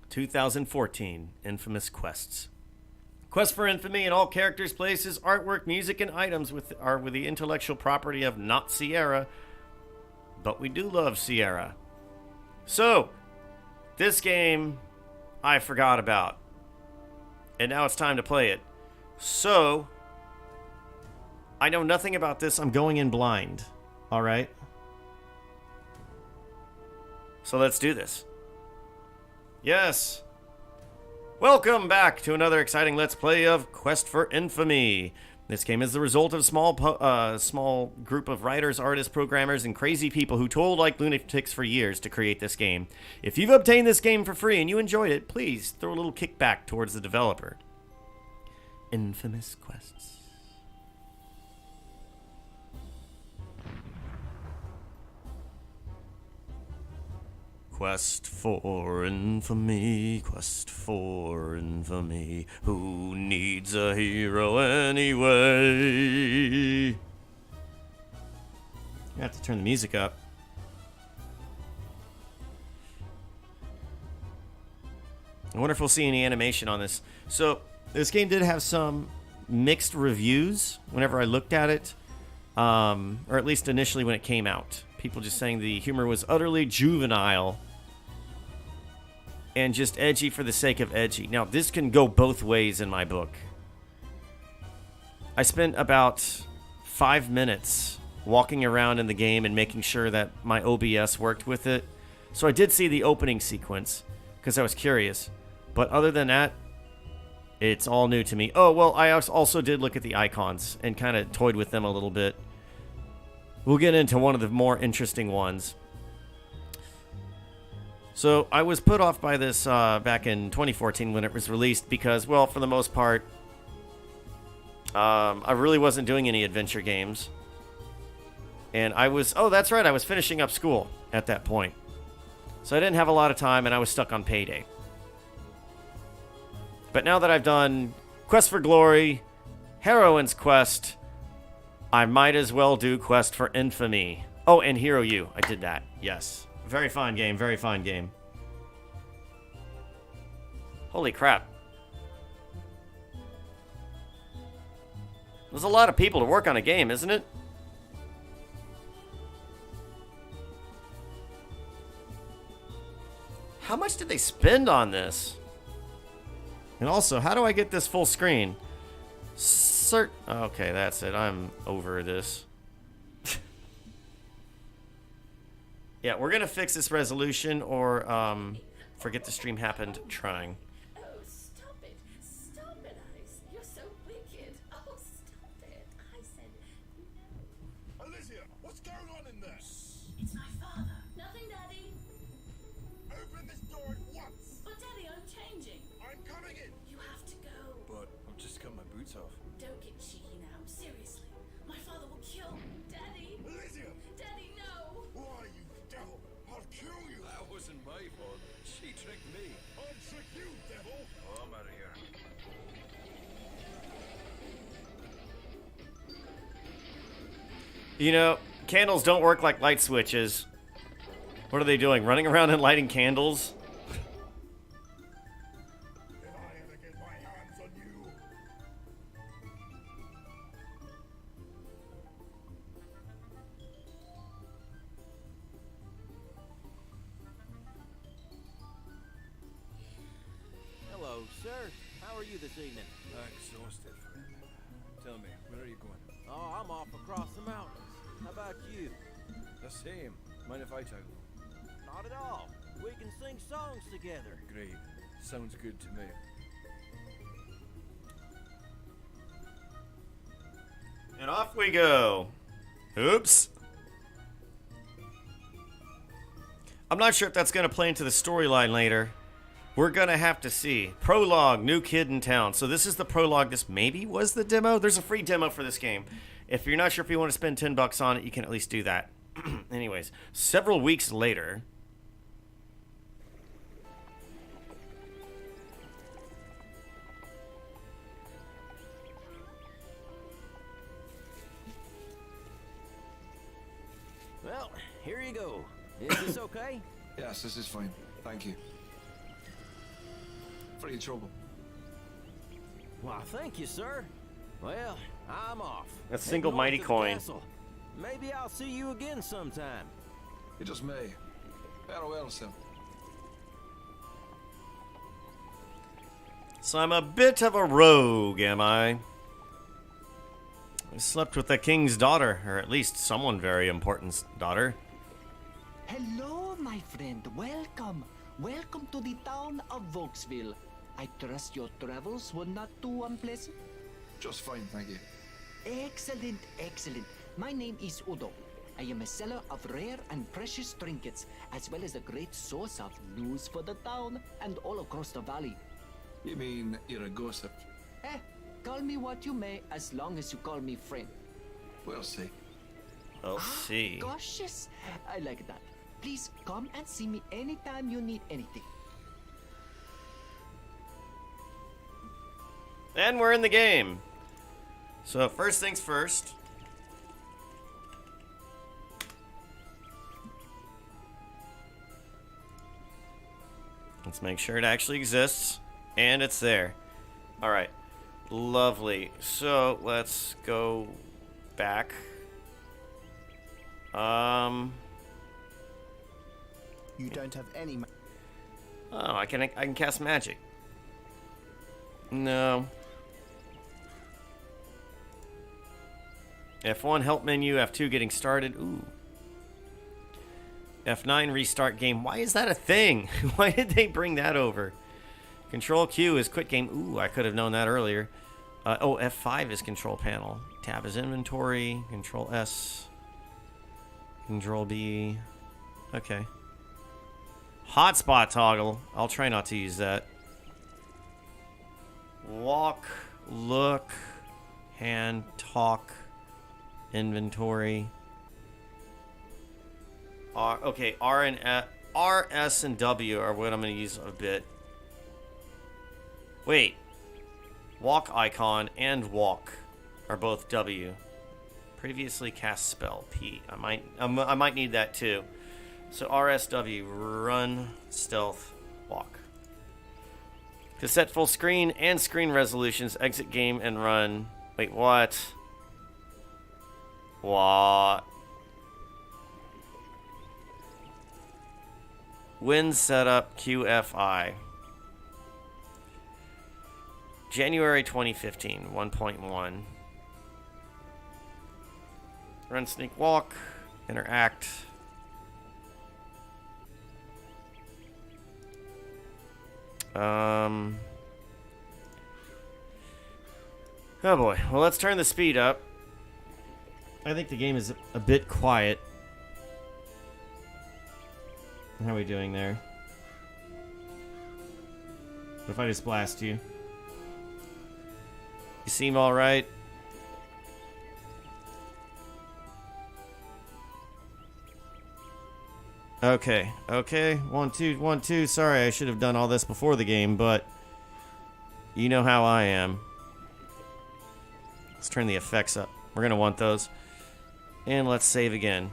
2014 Infamous Quests. Quest for Infamy and all characters, places, artwork, music, and items are with the intellectual property of not Sierra, but we do love Sierra. So, this game I forgot about, and now it's time to play it. So, I know nothing about this. I'm going in blind. All right? So let's do this. Yes. Welcome back to another exciting Let's Play of Quest for Infamy. This game is the result of a small group of writers, artists, programmers, and crazy people who told like lunatics for years to create this game. If you've obtained this game for free and you enjoyed it, please throw a little kickback towards the developer. Infamous Quests. Quest for infamy, quest for infamy. Who needs a hero anyway? I have to turn the music up. I wonder if we'll see any animation on this. So, this game did have some mixed reviews whenever I looked at it, or at least initially when it came out. People just saying the humor was utterly juvenile and just edgy for the sake of edgy. Now, this can go both ways in my book. I spent about 5 minutes walking around in the game and making sure that my OBS worked with it. So I did see the opening sequence because I was curious. But other than that, it's all new to me. Oh, well, I also did look at the icons and kind of toyed with them a little bit. We'll get into one of the more interesting ones. So I was put off by this back in 2014 when it was released because, well, for the most part, I really wasn't doing any adventure games. And I was finishing up school at that point. So I didn't have a lot of time and I was stuck on payday. But now that I've done Quest for Glory, Heroine's Quest, I might as well do Quest for Infamy. Oh, and Hero U. I did that. Yes. Very fine game. Very fine game. Holy crap. There's a lot of people to work on a game, isn't it? How much did they spend on this? And also, how do I get this full screen? Okay, that's it. I'm over this. Yeah, we're going to fix this resolution or forget the stream happened trying. Oh, stop it. Stop it, Ice. You're so wicked. Oh, stop it. I said no. Alicia, what's going on in there? It's my father. Nothing, Daddy. Open this door at once. But, Daddy, I'm changing. I'm coming in. You have to go. But I've just got my boots off. Don't get cheeky now. Seriously. My father will kill me. Daddy. Alicia! Daddy, no. Why, you devil? I'll kill you. That wasn't my fault. She tricked me. I'll trick you, devil. Oh, I'm out of here. You know, candles don't work like light switches. What are they doing? Running around and lighting candles? If I ever get my hands on you. Hello, sir. How are you this evening? Exhausted, friend. Tell me, where are you going? Oh, I'm off across the mountains. How about you? The same. Mind if I tag along? Not at all. We can sing songs together. Great. Sounds good to me. And off we go. Oops. I'm not sure if that's going to play into the storyline later. We're going to have to see. Prologue, new kid in town. So this is the prologue. This maybe was the demo. There's a free demo for this game. If you're not sure if you want to spend $10 on it, you can at least do that. Anyways, several weeks later. Well, here you go. Is this okay? Yes, this is fine. Thank you. for your trouble. Why, thank you, sir. Well, I'm off. A single Heading mighty north to the coin. castle. Maybe I'll see you again sometime. It just may. Farewell, sir. So I'm a bit of a rogue, am I? I slept with the king's daughter, or at least someone very important's daughter. Hello, my friend. Welcome. Welcome to the town of Vokesville. I trust your travels were not too unpleasant. Just fine, thank you. Excellent, excellent. My name is Udo. I am a seller of rare and precious trinkets, as well as a great source of news for the town and all across the valley. You mean you're a gossip? Call me what you may, as long as you call me friend. We'll see. We'll see. Cautious. I like that. Please come and see me anytime you need anything. And we're in the game. So first things first. Let's make sure it actually exists. And it's there. Alright. Lovely. So let's go back. You don't have any. Oh, I can cast magic. No. F1 help menu, F2 getting started. Ooh. F9 restart game. Why is that a thing? Why did they bring that over? Control Q is quit game. Ooh, I could have known that earlier. Oh, F5 is control panel. Tab is inventory. Control S. Control B. Okay. Hotspot toggle. I'll try not to use that. Walk, look, hand, talk, inventory. Okay, R, S, and W are what I'm going to use a bit. Wait. Walk icon and walk are both W. Previously cast spell P. I might need that too. So RSW, run, stealth, walk. To set full screen and screen resolutions, exit game and run. Wait, what? What? Win setup QFI. January 2015, 1.1. Run, sneak, walk, interact. Oh boy. Well, let's turn the speed up. I think the game is a bit quiet. How are we doing there? What if I just blast you? You seem alright? Okay, okay. 1, 2, 1, 2. Sorry, I should have done all this before the game, but you know how I am. Let's turn the effects up. We're gonna want those. And let's save again.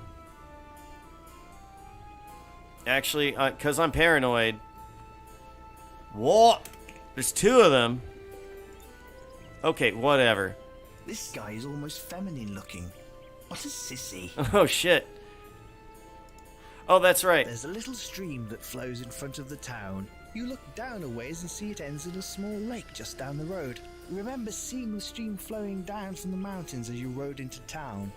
Actually, because I'm paranoid. What? There's 2 of them. Okay, whatever. This guy is almost feminine looking. What a sissy. Oh, shit. Oh, that's right. There's a little stream that flows in front of the town. You look down a ways and see it ends in a small lake just down the road. Remember seeing the stream flowing down from the mountains as you rode into town.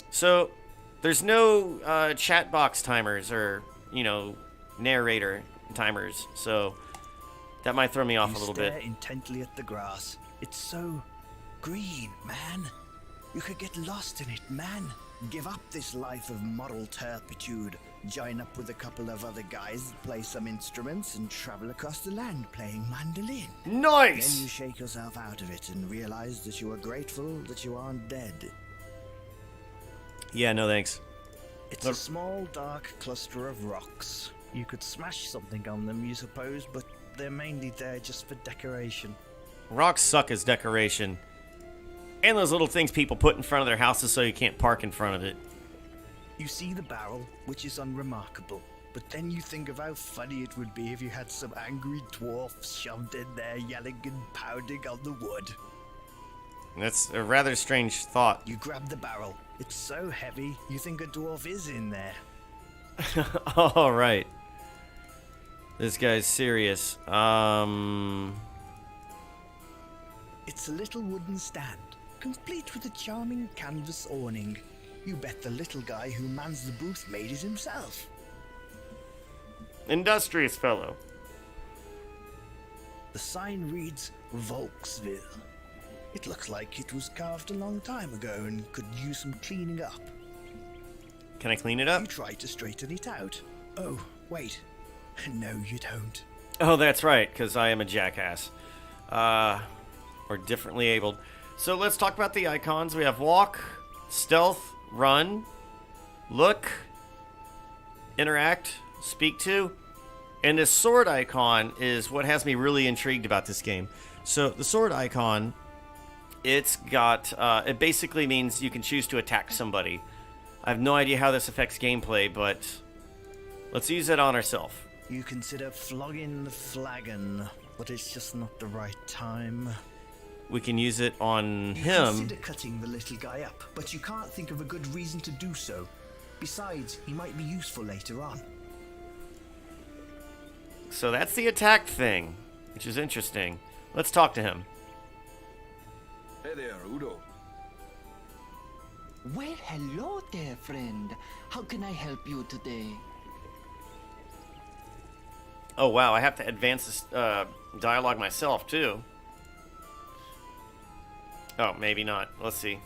So, there's no chat box timers or, narrator timers. So, that might throw me off a little bit. You stare intently at the grass. It's so green, man. You could get lost in it, man. Give up this life of moral turpitude. Join up with a couple of other guys, play some instruments, and travel across the land playing mandolin. Nice! Then you shake yourself out of it and realize that you are grateful that you aren't dead. Yeah, no thanks. It's a small, dark cluster of rocks. You could smash something on them, you suppose, but they're mainly there just for decoration. Rocks suck as decoration. And those little things people put in front of their houses so you can't park in front of it. You see the barrel, which is unremarkable. but then you think of how funny it would be if you had some angry dwarf shoved in there yelling and pounding on the wood. That's a rather strange thought. You grab the barrel. It's so heavy, you think a dwarf is in there. All right. This guy's serious. It's a little wooden stand, complete with a charming canvas awning. You bet the little guy who mans the booth made it himself. Industrious fellow. The sign reads Volksville. It looks like it was carved a long time ago and could use some cleaning up. Can I clean it up? You try to straighten it out. Oh, wait. No, you don't. Oh, that's right, because I am a jackass. Or differently abled. So let's talk about the icons. We have walk, stealth, run, look, interact, speak to, and this sword icon is what has me really intrigued about this game. So the sword icon, it's got, it basically means you can choose to attack somebody. I have no idea how this affects gameplay, but let's use it on ourselves. You consider flogging the flagon, but it's just not the right time. We can use it on You him. consider cutting the little guy up, but you can't think of a good reason to do so. Besides, he might be useful later on. So that's the attack thing, which is interesting. Let's talk to him. Hey there, Udo. Well, hello there, friend. How can I help you today? Oh wow, I have to advance this dialogue myself too. Oh, maybe not. Let's see.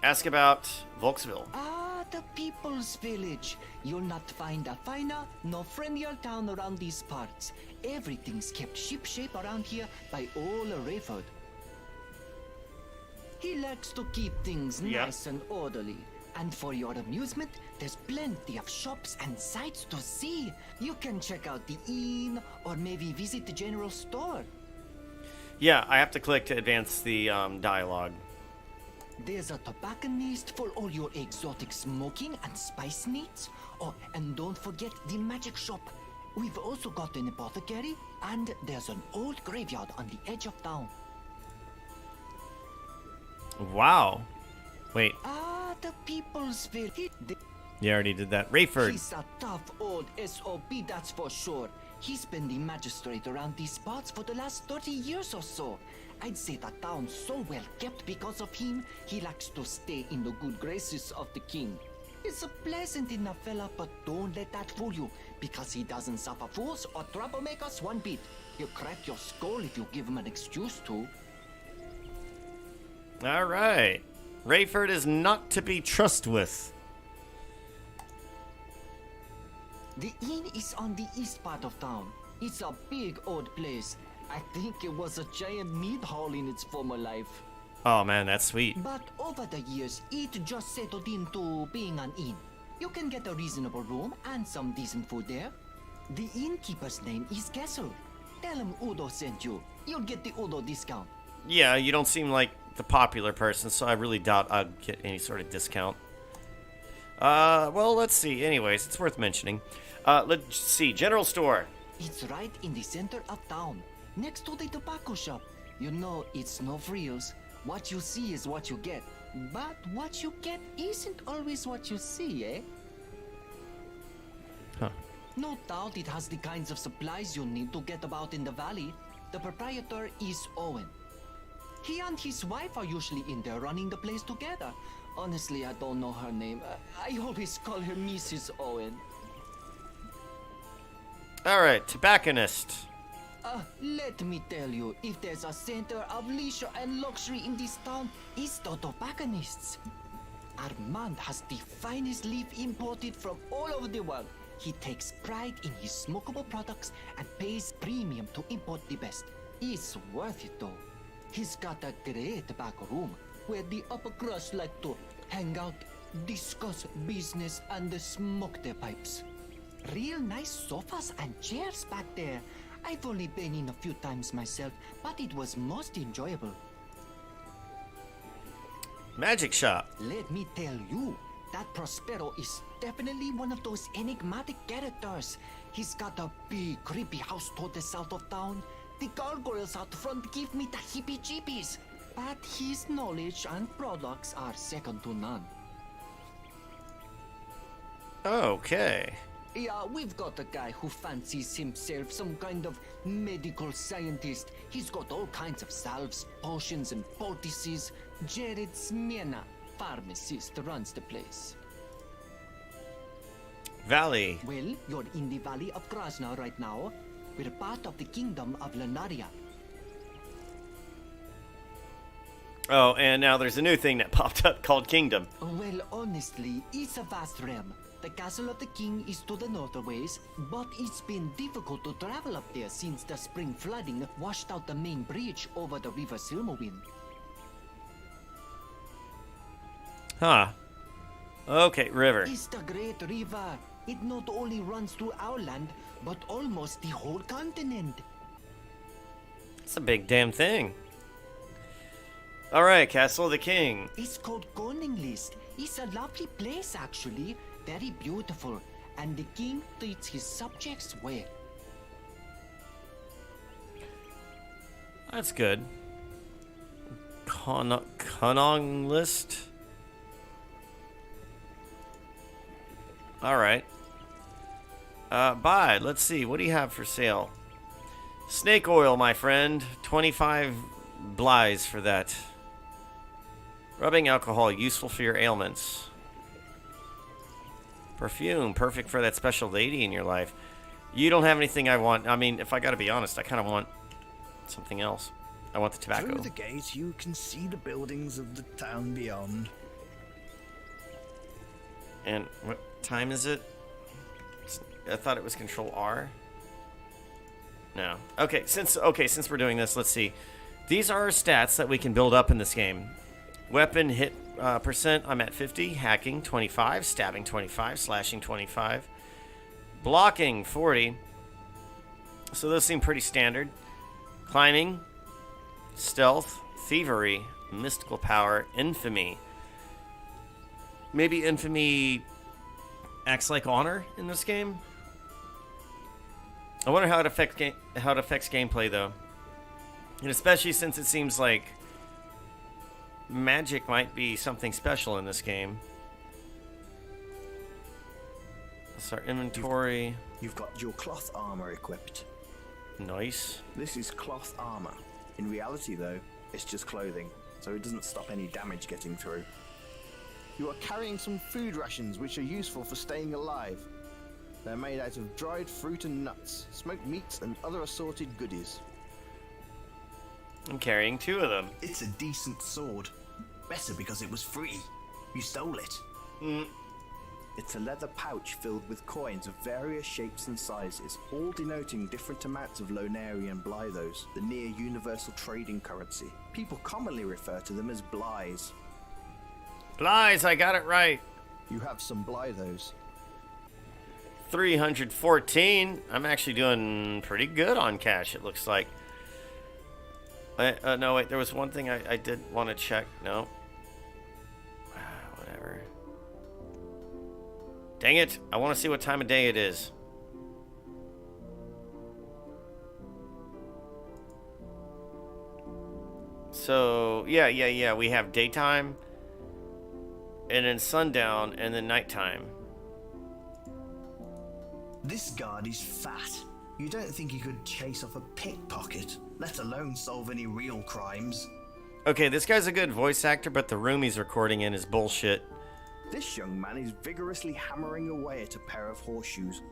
Ask about Volksville. Ah, the People's Village. You'll not find a finer nor friendlier town around these parts. Everything's kept shipshape around here by old Rayford. He likes to keep things nice and orderly. And for your amusement, there's plenty of shops and sights to see. You can check out the inn or maybe visit the general store. Yeah, I have to click to advance the dialogue. There's a tobacconist for all your exotic smoking and spice needs. Oh, and don't forget the magic shop. We've also got an apothecary, and there's an old graveyard on the edge of town. Wow. Wait, Ah, the People's Village. you already did that. Rayford. He's a tough old SOB, that's for sure. He's been the magistrate around these parts for the last 30 years or so. I'd say the town's so well kept because of him, he likes to stay in the good graces of the king. He's a pleasant enough fella, but don't let that fool you, because he doesn't suffer fools or troublemakers one bit. He'll crack your skull if you give him an excuse to. All right. Rayford is not to be trusted with. The inn is on the east part of town. It's a big old place. I think it was a giant meat hall in its former life. Oh man, that's sweet. But over the years, it just settled into being an inn. You can get a reasonable room and some decent food there. The innkeeper's name is Kessel. Tell him Udo sent you. You'll get the Udo discount. Yeah, you don't seem like the popular person, so I really doubt I'll get any sort of discount. Well, let's see. Anyways, it's worth mentioning. Let's see. General store. It's right in the center of town, next to the tobacco shop. You know, it's no frills. What you see is what you get. But what you get isn't always what you see, eh? Huh. No doubt it has the kinds of supplies you need to get about in the valley. The proprietor is Owen. He and his wife are usually in there running the place together. Honestly, I don't know her name. I always call her Mrs. Owen. All right, tobacconist. Let me tell you, if there's a center of leisure and luxury in this town, it's the tobacconists. Armand has the finest leaf imported from all over the world. He takes pride in his smokable products and pays premium to import the best. It's worth it though. He's got a great back room where the upper crust like to hang out, discuss business, and smoke their pipes. Real nice sofas and chairs back there. I've only been in a few times myself, but it was most enjoyable. Magic shop. Let me tell you, That Prospero is definitely one of those enigmatic characters. He's got a big, creepy house to the south of town. The gargoyles out front give me the heebie-jeebies. But his knowledge and products are second to none. Okay. Yeah, we've got a guy who fancies himself some kind of medical scientist. He's got all kinds of salves, potions, and poultices. Jared Smyrna, pharmacist, runs the place. Valley. Well, you're in the Valley of Krasna right now. We're part of the Kingdom of Lunaria. Oh, and now there's a new thing that popped up called Kingdom. Well, honestly, it's a vast realm. The castle of the king is to the north a ways, but it's been difficult to travel up there since the spring flooding washed out the main bridge over the river Silmerwind. Huh. Okay, river. It's the great river. It not only runs through our land, but almost the whole continent. It's a big damn thing. Alright, Castle of the King. It's called Koninglist. It's a lovely place, actually. Very beautiful. And the king treats his subjects well. That's good. Conong list. Alright. Buy. Let's see. What do you have for sale? Snake oil, my friend. 25 blighs for that. Rubbing alcohol, useful for your ailments. Perfume, perfect for that special lady in your life. You don't have anything I want. I mean, if I gotta be honest, I kind of want something else. I want the tobacco. Through the gate, you can see the buildings of the town beyond. And what time is it? I thought it was Control R. No. Okay, since we're doing this, let's see. These are our stats that we can build up in this game. Weapon hit percent, I'm at 50. Hacking, 25. Stabbing, 25. Slashing, 25. Blocking, 40. So those seem pretty standard. Climbing, stealth, thievery, mystical power, infamy. Maybe infamy acts like honor in this game. I wonder how it affects gameplay though, and especially since it seems like magic might be something special in this game. That's our inventory. You've got your cloth armor equipped. Nice. This is cloth armor. In reality, though, it's just clothing, so it doesn't stop any damage getting through. You are carrying some food rations which are useful for staying alive. They're made out of dried fruit and nuts, smoked meats, and other assorted goodies. I'm carrying 2 of them. It's a decent sword. Better because it was free. You stole it. It's a leather pouch filled with coins of various shapes and sizes, all denoting different amounts of Lonarian Blythos, the near universal trading currency. People commonly refer to them as Blyes. Lies, I got it right. You have some Blythos. 314. I'm actually doing pretty good on cash, it looks like. No, wait, there was one thing I did want to check. No. Whatever. Dang it. I want to see what time of day it is. So, yeah. We have daytime, and then sundown, and then nighttime. This guard is fat. You don't think he could chase off a pickpocket, let alone solve any real crimes? Okay, this guy's a good voice actor, but the room he's recording in is bullshit. This young man is vigorously hammering away at a pair of horseshoes.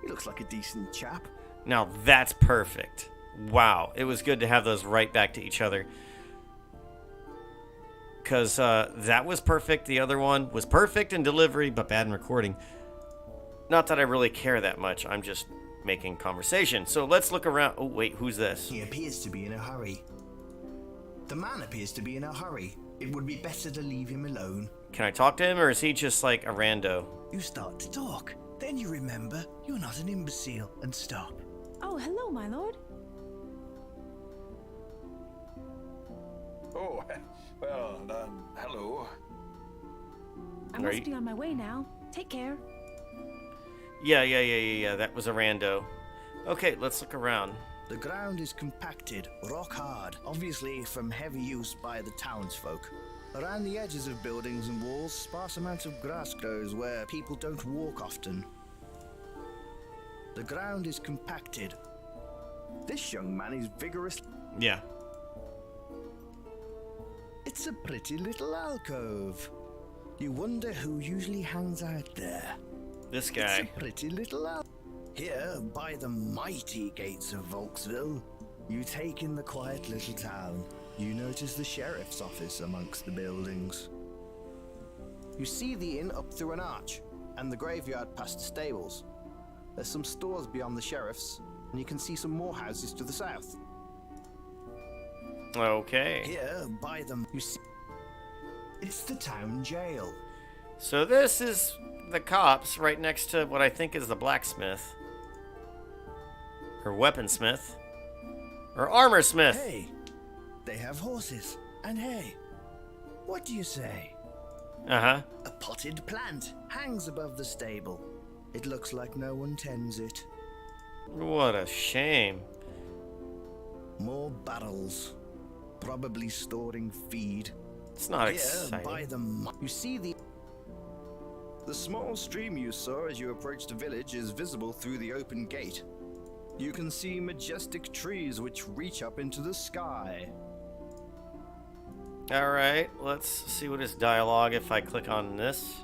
He looks like a decent chap. Now that's perfect. Wow, it was good to have those right back to each other. Because that was perfect. The other one was perfect in delivery, but bad in recording. Not that I really care that much. I'm just making conversation. So let's look around. Oh, wait, who's this? He appears to be in a hurry. The man appears to be in a hurry. It would be better to leave him alone. Can I talk to him, or is he just like a rando? You start to talk. Then you remember you're not an imbecile and stop. Oh, hello, my lord. Oh, well, hello. I must be on my way now. Take care. Yeah. That was a rando. Okay, let's look around. The ground is compacted, rock hard, obviously from heavy use by the townsfolk. Around the edges of buildings and walls, sparse amounts of grass grows where people don't walk often. The ground is compacted. This young man is vigorous. Yeah. It's a pretty little alcove. You wonder who usually hangs out there. This It's guy. a pretty little alcove. Here, by the mighty gates of Volksville, you take in the quiet little town. You notice the sheriff's office amongst the buildings. You see the inn up through an arch, and the graveyard past the stables. There's some stores beyond the sheriff's, and you can see some more houses to the south. Okay. Here, by them, you see... It's the town jail. So this is the cops right next to what I think is the blacksmith. Or weaponsmith. Or armorsmith. Hey, they have horses, and hay. What do you say? Uh-huh. A potted plant hangs above the stable. It looks like no one tends it. What a shame. More barrels, probably storing feed. It's not Here, exciting. by them, you see the small stream you saw as you approached the village is visible through the open gate. You can see majestic trees which reach up into the sky. Alright, let's see what is dialogue if I click on this.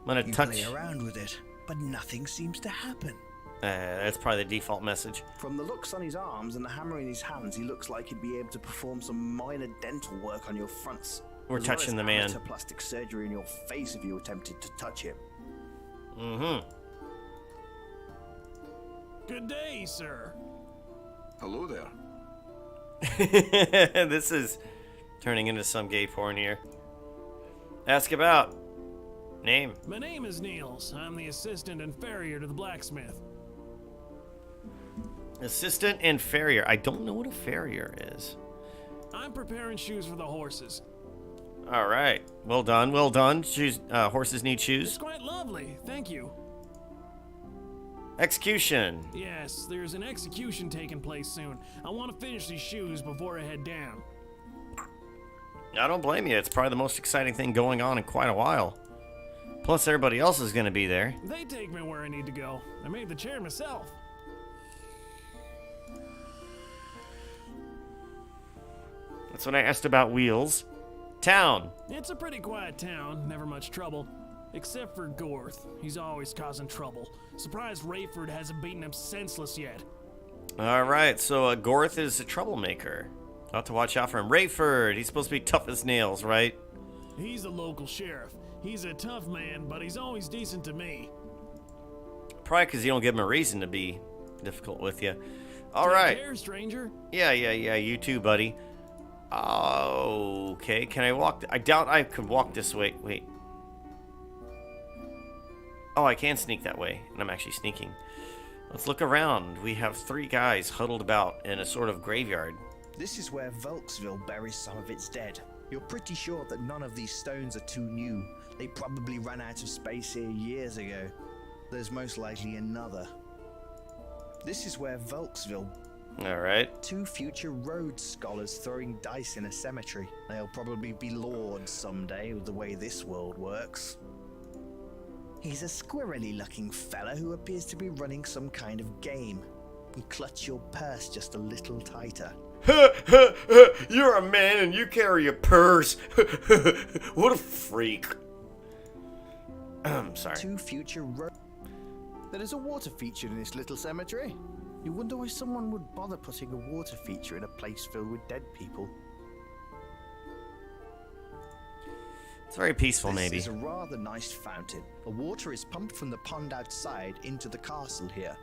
I'm gonna You touch. play around with it, but nothing seems to happen. That's probably the default message. From the looks on his arms and the hammer in his hands, he looks like he'd be able to perform some minor dental work on your fronts. We're as well touching as the man. amateur plastic surgery in your face if you attempted to touch him. Mm-hmm. Good day, sir. Hello there. This is turning into some gay porn here. Ask about. Name. My name is Niels. I'm the assistant and farrier to the blacksmith. Assistant and farrier. I don't know what a farrier is. I'm preparing shoes for the horses. All right. Well done. Well done. Shoes. Horses need It's shoes. quite lovely, thank you. Execution. Yes, there's an execution taking place soon. I want to finish these shoes before I head down. I don't blame you. It's probably the most exciting thing going on in quite a while. Plus, everybody else is going to be there. They take me where I need to go. I made the chair myself. That's what I asked about wheels. Town. It's a pretty quiet town, never much trouble. Except for Gorth. He's always causing trouble. Surprised Rayford hasn't beaten him senseless yet. All right. So Gorth is a troublemaker. I'll have to watch out for him. Rayford. He's supposed to be tough as nails, right? He's the local sheriff. He's a tough man, but he's always decent to me. Probably because you don't give him a reason to be difficult with you. All Take right. care, stranger. Yeah. You too, buddy. Okay. Can I walk? I doubt I could walk this way. Wait. Oh, I can sneak that way, and I'm actually sneaking. Let's look around. We have 3 guys huddled about in a sort of graveyard. This is where Volksville buries some of its dead. You're pretty sure that none of these stones are too new. They probably ran out of space here years ago. There's most likely another. This is where Volksville... All right. 2 future Rhodes scholars throwing dice in a cemetery. They'll probably be lords someday with the way this world works. He's a squirrely looking fella who appears to be running some kind of game. You clutch your purse just a little tighter. You're a man and you carry a purse. What a freak. Sorry. 2 future There is a water feature in this little cemetery. You wonder why someone would bother putting a water feature in a place filled with dead people. It's very peaceful, maybe. This is a rather nice fountain. The water is pumped from the pond outside into the castle here.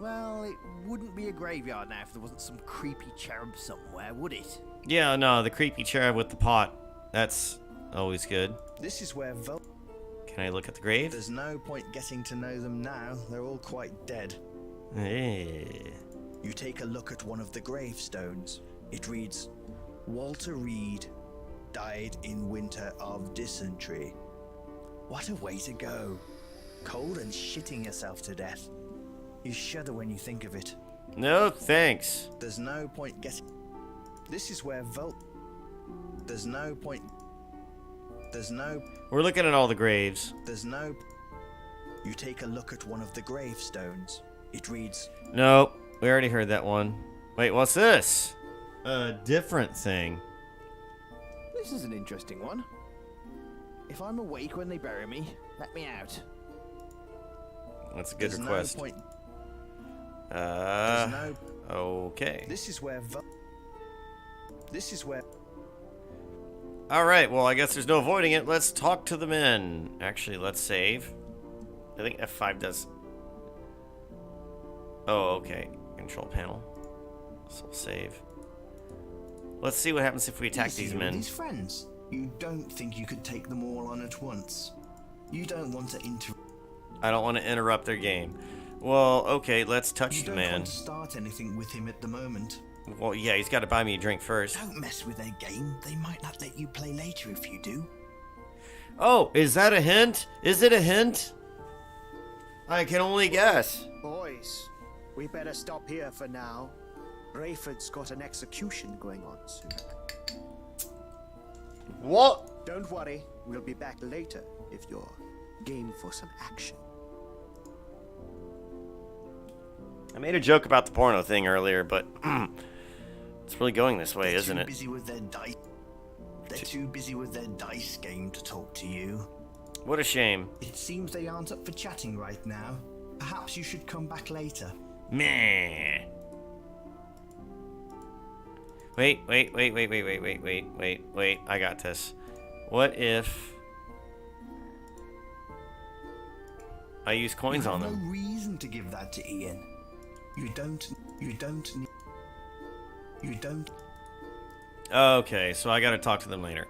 Well, it wouldn't be a graveyard now if there wasn't some creepy cherub somewhere, would it? Yeah, no, the creepy cherub with the pot. That's always good. This is where Can I look at the grave? There's no point getting to know them now. They're all quite dead. Eh. You take a look at one of the gravestones. It reads, Walter Reed, died in winter of dysentery. What a way to go. Cold and shitting yourself to death. You shudder when you think of it. No, thanks. There's no point getting... This is where There's no point... We're looking at all the graves. You take a look at one of the gravestones. It reads... Nope, we already heard that one. Wait, what's this? A different thing. This is an interesting one. If I'm awake when they bury me, let me out. That's a good There's request. No point. Okay. This is where... Alright, well, I guess there's no avoiding it. Let's talk to the men. Actually, let's save. I think F5 does... Oh, okay. Control panel. So save. Let's see what happens if we attack these men. These friends. You don't think you could take them all on at once. You don't want to I don't want to interrupt their game. Well, okay, let's touch the You don't man. want to start anything with him at the moment. Well, yeah, he's got to buy me a drink first. Don't mess with their game. They might not let you play later if you do. Oh, is that a hint? Is it a hint? I can only guess. Boys, we better stop here for now. Rayford's got an execution going on soon. What? Don't worry, we'll be back later if you're game for some action. I made a joke about the porno thing earlier, but it's really going this way, isn't it? Busy with their dice. They're too busy with their dice game to talk to you. What a shame. It seems they aren't up for chatting right now. Perhaps you should come back later. Meh. Wait. I got this. What if I use coins on them? No reason to give that to Ian. You don't. Okay, so I gotta talk to them later.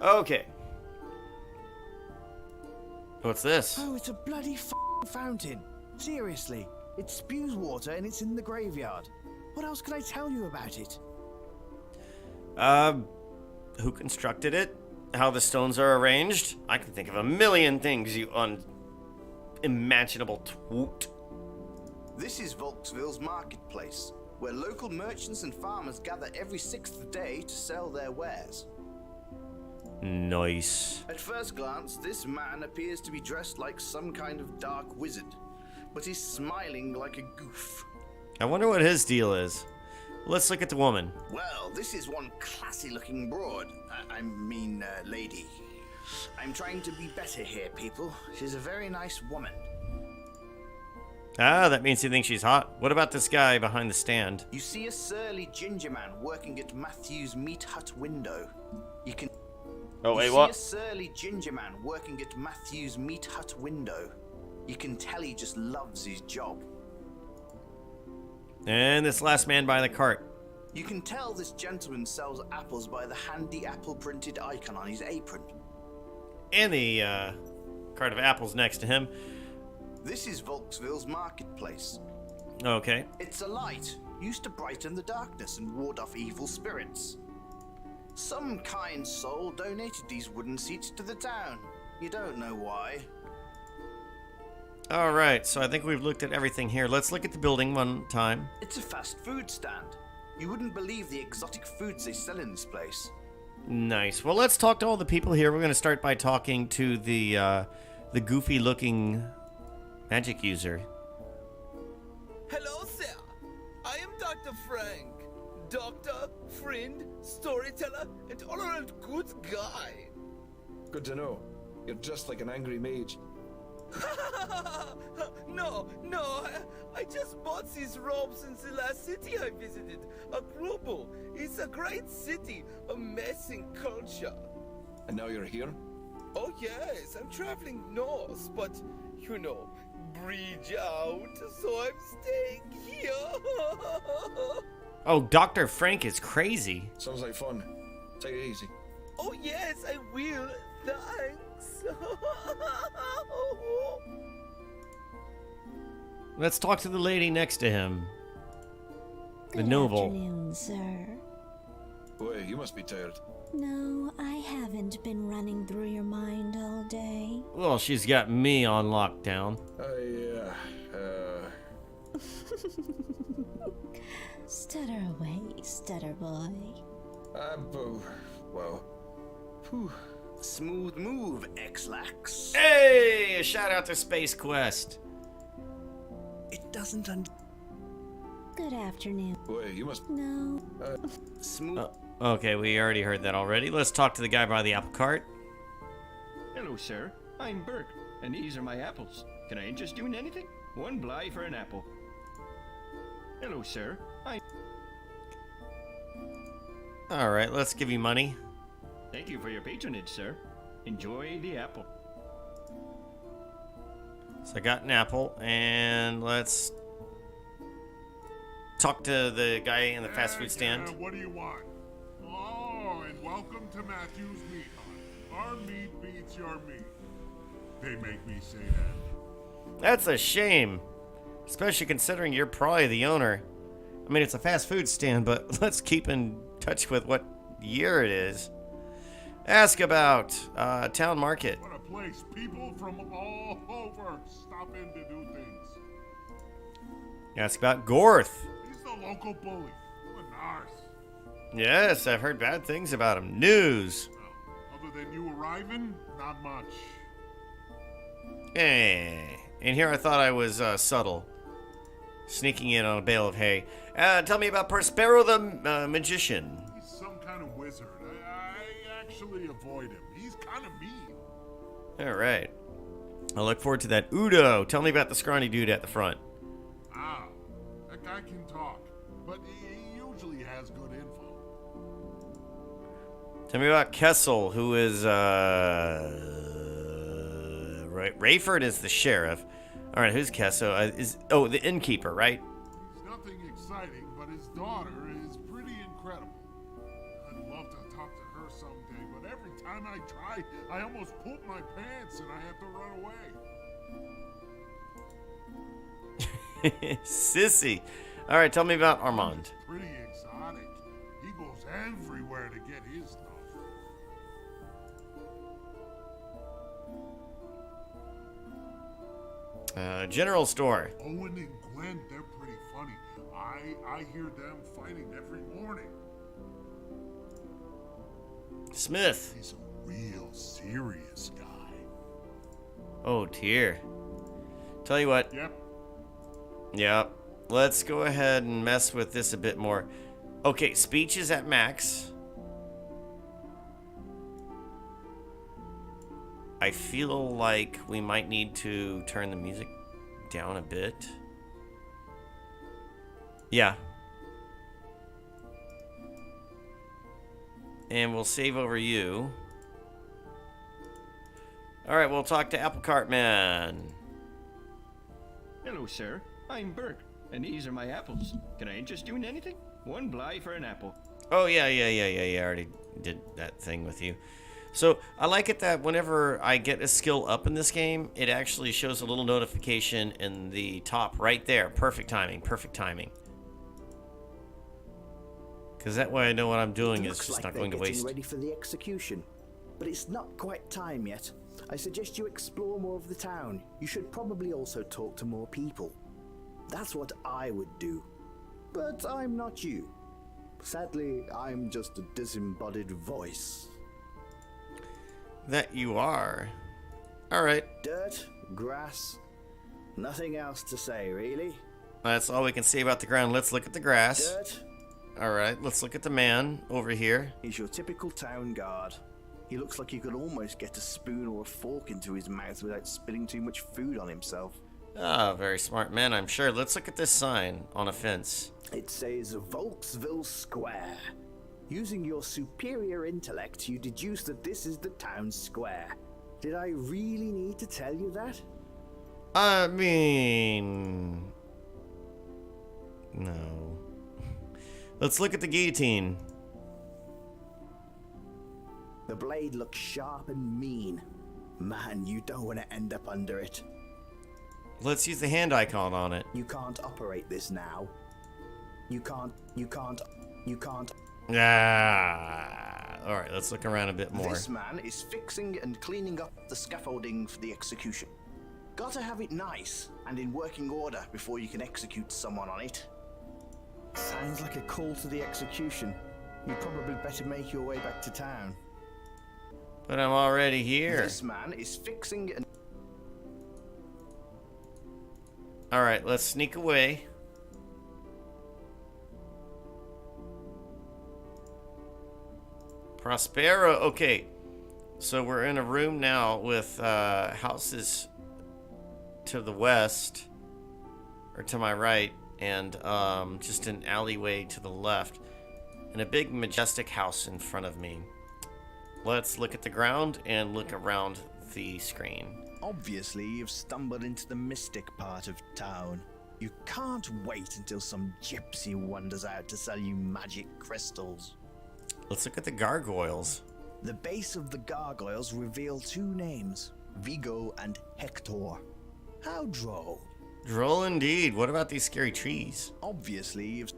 Okay. What's this? Oh, it's a bloody fountain. Seriously, it spews water and it's in the graveyard. What else can I tell you about it? Who constructed it? How the stones are arranged? I can think of a million things, you unimaginable twoot. This is Volksville's marketplace, where local merchants and farmers gather every 6th day to sell their wares. Nice. At first glance, this man appears to be dressed like some kind of dark wizard, but he's smiling like a goof. I wonder what his deal is. Let's look at the woman. Well, this is one classy-looking broad. Lady. I'm trying to be better here, people. She's a very nice woman. Ah, that means he thinks she's hot. What about this guy behind the stand? You see a surly ginger man working at Matthew's meat hut window. You can... Oh, wait, You what? see a surly ginger man working at Matthew's meat hut window. You can tell he just loves his job. And this last man by the cart. You can tell this gentleman sells apples by the handy apple printed icon on his apron. And the cart of apples next to him. This is Volksville's marketplace. Okay. It's a light, used to brighten the darkness and ward off evil spirits. Some kind soul donated these wooden seats to the town. You don't know why. Alright, so I think we've looked at everything here. Let's look at the building one time. It's a fast food stand. You wouldn't believe the exotic foods they sell in this place. Nice. Well, let's talk to all the people here. We're going to start by talking to the goofy-looking magic user. Hello, sir. I am Dr. Frank. Doctor, friend, storyteller, and all-around good guy. Good to know. You're just like an angry mage. No, I just bought these robes in the last city I visited, Agrubo. It's a great city, amazing culture. And now you're here? Oh yes, I'm traveling north, but, you know, bridge out, so I'm staying here. Oh, Dr. Frank is crazy. Sounds like fun. Take it easy. Oh yes, I will. Thanks. Let's talk to the lady next to him. The Good noble. afternoon, sir. Boy, you must be tired. No, I haven't been running through your mind all day. Well, she's got me on lockdown. Stutter away, stutter boy. Well, Smooth move, X-Lax. Hey! A shout out to Space Quest. It doesn't Good afternoon. wait, you must. No. smooth. Okay, we already heard that already. Let's talk to the guy by the apple cart. Hello, sir. I'm Bert, and these are my apples. Can I interest you in anything? One bly for an apple. Hello, sir. Alright, let's give you money. Thank you for your patronage, sir. Enjoy the apple. So I got an apple, and let's talk to the guy in the fast food stand. What do you want? Oh, and welcome to Matthew's Meat Hunt. Our meat beats your meat. They make me say that. That's a shame. Especially considering you're probably the owner. I mean, it's a fast food stand, but let's keep in touch with what year it is. Ask about Town Market. What a place. People from all over stop in to do things. Ask about Gorth. He's the local bully. A narc. Yes, I've heard bad things about him. News. Well, other than you arriving, not much. Hey. And here I thought I was subtle. Sneaking in on a bale of hay. Tell me about Prospero the Magician. He's some kind of wizard. I actually avoid him. He's kind of mean. Alright. I look forward to that. Udo, tell me about the scrawny dude at the front. Ah, that guy can talk, but he usually has good info. Tell me about Kessel, who is, Rayford is the sheriff. Alright, who's Kessel? The innkeeper, right? He's nothing exciting, but his daughter is pretty incredible. I'd love to talk to her someday, but every time I try, I almost poop my pants and I have to run away. Sissy. Alright, tell me about Armand. Pretty exotic. He goes everywhere to get his stuff. General store. Owen and Glenn, they're pretty funny. I hear them fighting every morning. Smith. He's a real serious guy. Oh, dear. Tell you what. Yep. Let's go ahead and mess with this a bit more. Okay, speech is at max. I feel like we might need to turn the music down a bit. Yeah. And we'll save over you. Alright, we'll talk to Apple Cart Man. Hello, sir. I'm Bert, and these are my apples. Can I interest you in anything? One bly for an apple. Oh, yeah. I already did that thing with you. So, I like it that whenever I get a skill up in this game, it actually shows a little notification in the top right there. Perfect timing. Because that way I know what I'm doing is just not going to waste. Ready for the execution, but it's not quite time yet. I suggest you explore more of the town. You should probably also talk to more people. That's what I would do. But I'm not you. Sadly, I'm just a disembodied voice. That you are. Alright. Dirt, grass, nothing else to say, really. That's all we can see about the ground. Let's look at the grass. Dirt. Alright, let's look at the man over here. He's your typical town guard. He looks like he could almost get a spoon or a fork into his mouth without spilling too much food on himself. Ah, very smart man, I'm sure. Let's look at this sign on a fence. It says Volksville Square. Using your superior intellect, you deduce that this is the town square. Did I really need to tell you that? I mean... no. Let's look at the guillotine. The blade looks sharp and mean. Man, you don't want to end up under it. Let's use the hand icon on it. You can't operate this now. You can't. All right, let's look around a bit more. This man is fixing and cleaning up the scaffolding for the execution. Gotta have it nice and in working order before you can execute someone on it. Sounds like a call to the execution. You'd probably better make your way back to town. But I'm already here. This man is fixing and... All right, let's sneak away. Prospero. Okay, so we're in a room now with houses to the west, or to my right, and just an alleyway to the left, and a big majestic house in front of me. Let's look at the ground and look around the screen. Obviously, you've stumbled into the mystic part of town. You can't wait until some gypsy wanders out to sell you magic crystals. Let's look at the gargoyles. The base of the gargoyles reveal two names, Vigo and Hector. How droll. Droll indeed. What about these scary trees? Obviously, you've...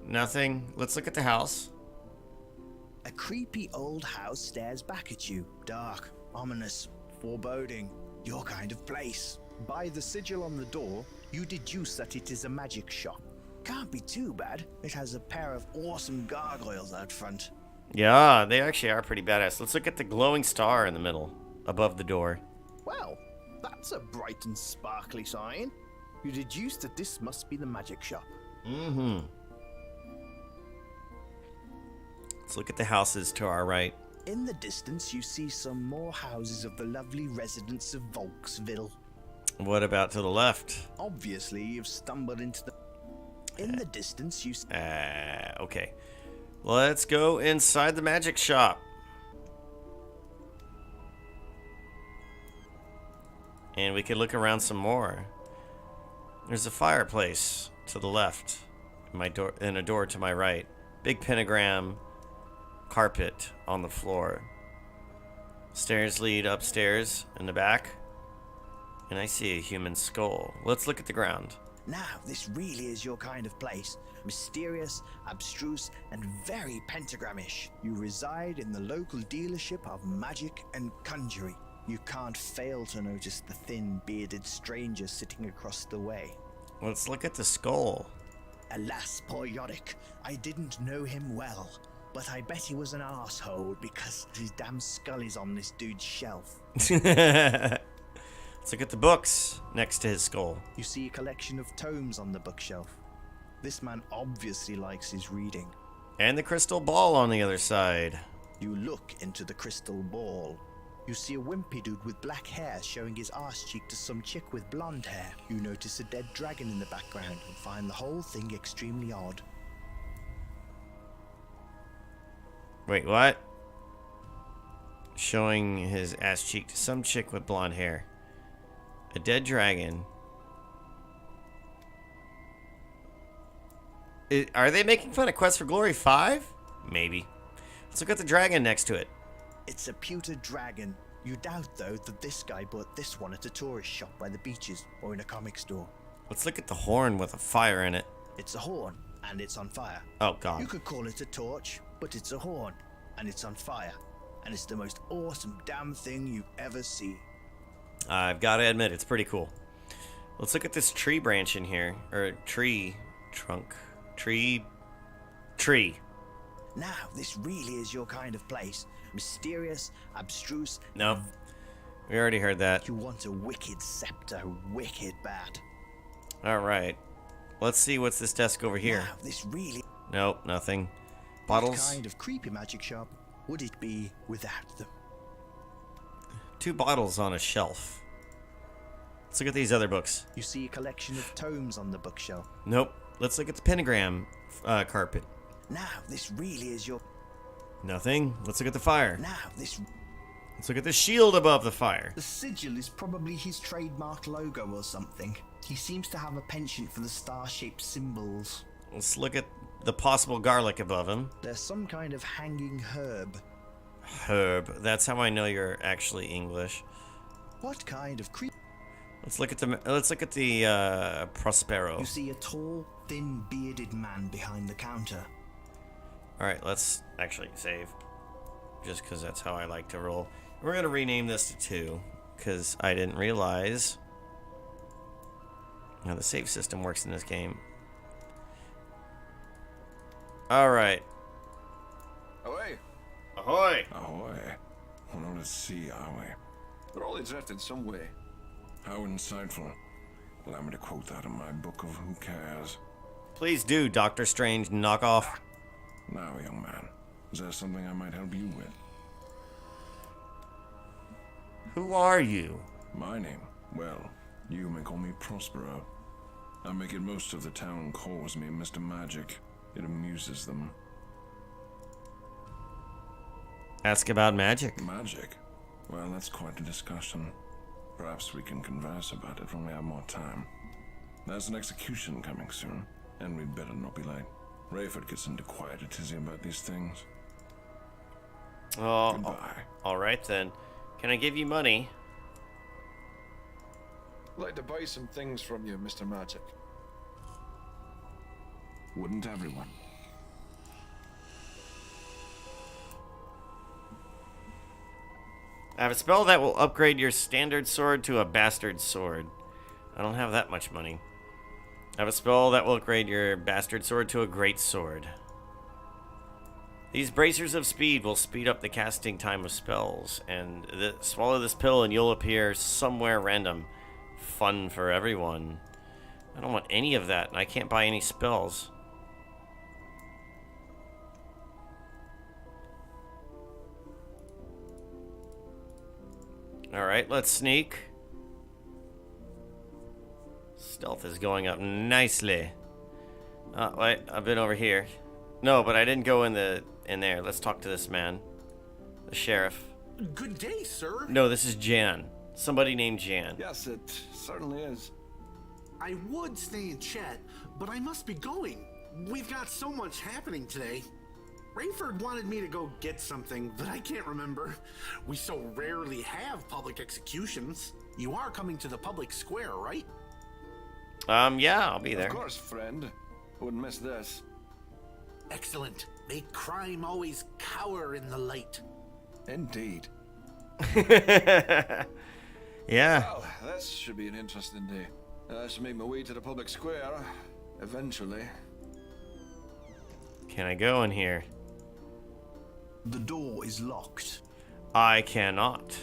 Nothing. Let's look at the house. A creepy old house stares back at you. Dark, ominous, foreboding. Your kind of place. By the sigil on the door, you deduce that it is a magic shop. Can't be too bad. It has a pair of awesome gargoyles out front. Yeah, they actually are pretty badass. Let's look at the glowing star in the middle, above the door. Well, that's a bright and sparkly sign. You deduce that this must be the magic shop. Mm-hmm. Let's look at the houses to our right. In the distance, you see some more houses of the lovely residents of Volksville. What about to the left? Obviously, you've stumbled into the... In the distance, you... Okay. Let's go inside the magic shop. And we can look around some more. There's a fireplace to the left. And a door to my right. Big pentagram. Carpet on the floor. Stairs lead upstairs in the back. And I see a human skull. Let's look at the ground. Now, this really is your kind of place. Mysterious, abstruse, and very pentagramish. You reside in the local dealership of magic and conjuring. You can't fail to notice the thin, bearded stranger sitting across the way. Let's look at the skull. Alas, poor Yorick, I didn't know him well. But I bet he was an arsehole because his damn skull is on this dude's shelf. Let's look at the books next to his skull. You see a collection of tomes on the bookshelf. This man obviously likes his reading. And the crystal ball on the other side. You look into the crystal ball. You see a wimpy dude with black hair showing his arse cheek to some chick with blonde hair. You notice a dead dragon in the background and find the whole thing extremely odd. Wait, what? Showing his ass cheek to some chick with blonde hair. A dead dragon. Are they making fun of Quest for Glory 5? Maybe. Let's look at the dragon next to it. It's a pewter dragon. You doubt, though, that this guy bought this one at a tourist shop by the beaches or in a comic store. Let's look at the horn with a fire in it. It's a horn, and it's on fire. Oh, God. You could call it a torch, but it's a horn, and it's on fire. And it's the most awesome damn thing you ever see. I've got to admit, it's pretty cool. Let's look at this tree branch in here. Or tree trunk. Tree. Now, this really is your kind of place. Mysterious, abstruse. No. We already heard that. You want a wicked scepter, wicked bad. Alright. Let's see what's this desk over here. Now, this really... Nope, nothing. Bottles. What kind of creepy magic shop would it be without them? 2 bottles on a shelf. Let's look at these other books. You see a collection of tomes on the bookshelf. Nope. Let's look at the pentagram carpet. Now, this really is your... Nothing. Let's look at the fire. Now, this... Let's look at the shield above the fire. The sigil is probably his trademark logo or something. He seems to have a penchant for the star-shaped symbols. Let's look at the possible garlic above him. There's some kind of hanging herb. Herb. That's how I know you're actually English. What kind of creep? Let's look at the Prospero. You see a tall, thin, bearded man behind the counter. All right, let's actually save. just because that's how I like to roll. We're going to rename this to 2, because I didn't realize how the save system works in this game. Alright. Away. Ahoy! Ahoy. We're not at sea, are we? We're all adrift in some way. How insightful. Allow me to quote that in my book of Who Cares. Please do, Doctor Strange, knock off. Now, young man, is there something I might help you with? Who are you? My name? Well, you may call me Prospero. I make it most of the town calls me Mr. Magic. It amuses them. Ask about magic. Magic? Well, that's quite a discussion. Perhaps we can converse about it when we have more time. There's an execution coming soon, and we'd better not be late. Rayford gets into quite a tizzy about these things. Oh, goodbye. Alright then. Can I give you money? I'd like to buy some things from you, Mr. Magic. Wouldn't everyone? I have a spell that will upgrade your standard sword to a bastard sword. I don't have that much money. I have a spell that will upgrade your bastard sword to a great sword. These bracers of speed will speed up the casting time of spells, and swallow this pill and you'll appear somewhere random. Fun for everyone. I don't want any of that, and I can't buy any spells. Alright, let's sneak. Stealth is going up nicely. Wait, I've been over here. No, but I didn't go in there. Let's talk to this man. The sheriff. Good day, sir. No, this is Jan. Somebody named Jan. Yes, it certainly is. I would stay and chat, but I must be going. We've got so much happening today. Rayford wanted me to go get something, but I can't remember. We so rarely have public executions. You are coming to the public square, right? Yeah, I'll be there. Of course, friend. Wouldn't miss this. Excellent. Make crime always cower in the light. Indeed. Yeah. Well, this should be an interesting day. I should make my way to the public square, eventually. Can I go in here? The door is locked. I cannot.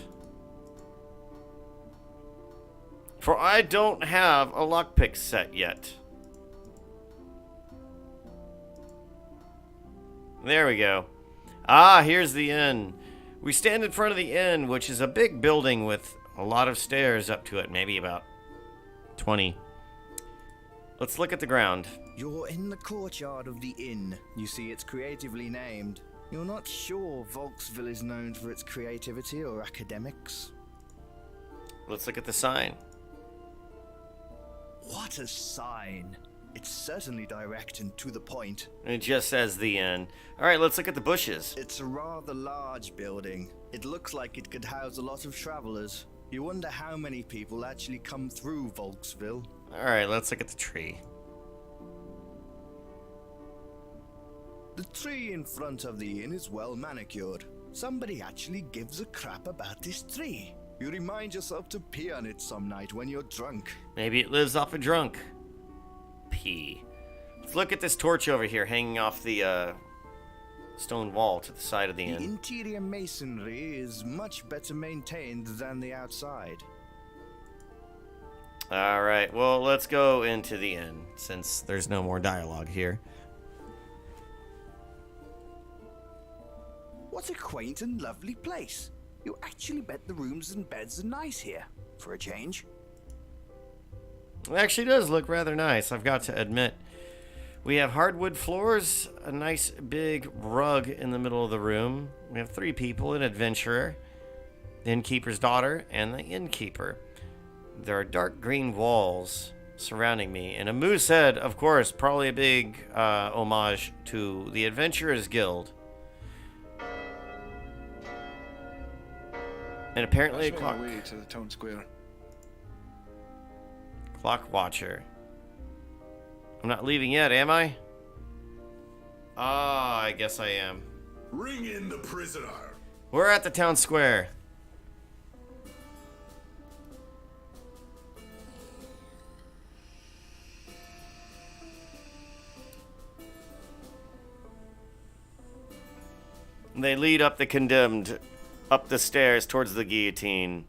For I don't have a lockpick set yet. There we go. Ah, here's the inn. We stand in front of the inn, which is a big building with a lot of stairs up to it, maybe about 20. Let's look at the ground. You're in the courtyard of the inn. You see, it's creatively named. You're not sure Volksville is known for its creativity or academics. Let's look at the sign. What a sign! It's certainly direct and to the point. It just says the inn. Alright, let's look at the bushes. It's a rather large building. It looks like it could house a lot of travelers. You wonder how many people actually come through Volksville. Alright, let's look at the tree. The tree in front of the inn is well manicured. Somebody actually gives a crap about this tree. You remind yourself to pee on it some night when you're drunk. Maybe it lives off a drunk. Pee. Let's look at this torch over here hanging off the stone wall to the side of the inn. The interior masonry is much better maintained than the outside. Alright, well, let's go into the inn, since there's no more dialogue here. What a quaint and lovely place. You actually bet the rooms and beds are nice here, for a change. It actually does look rather nice, I've got to admit. We have hardwood floors, a nice big rug in the middle of the room. We have 3 people, an adventurer, the innkeeper's daughter, and the innkeeper. There are dark green walls surrounding me, and a moose head, of course, probably a big homage to the Adventurers Guild. And apparently a clock. Way to the town square. Clock watcher. I'm not leaving yet, am I? Ah, I guess I am. Ring in the prisoner. We're at the town square. They lead up the condemned up the stairs towards the guillotine.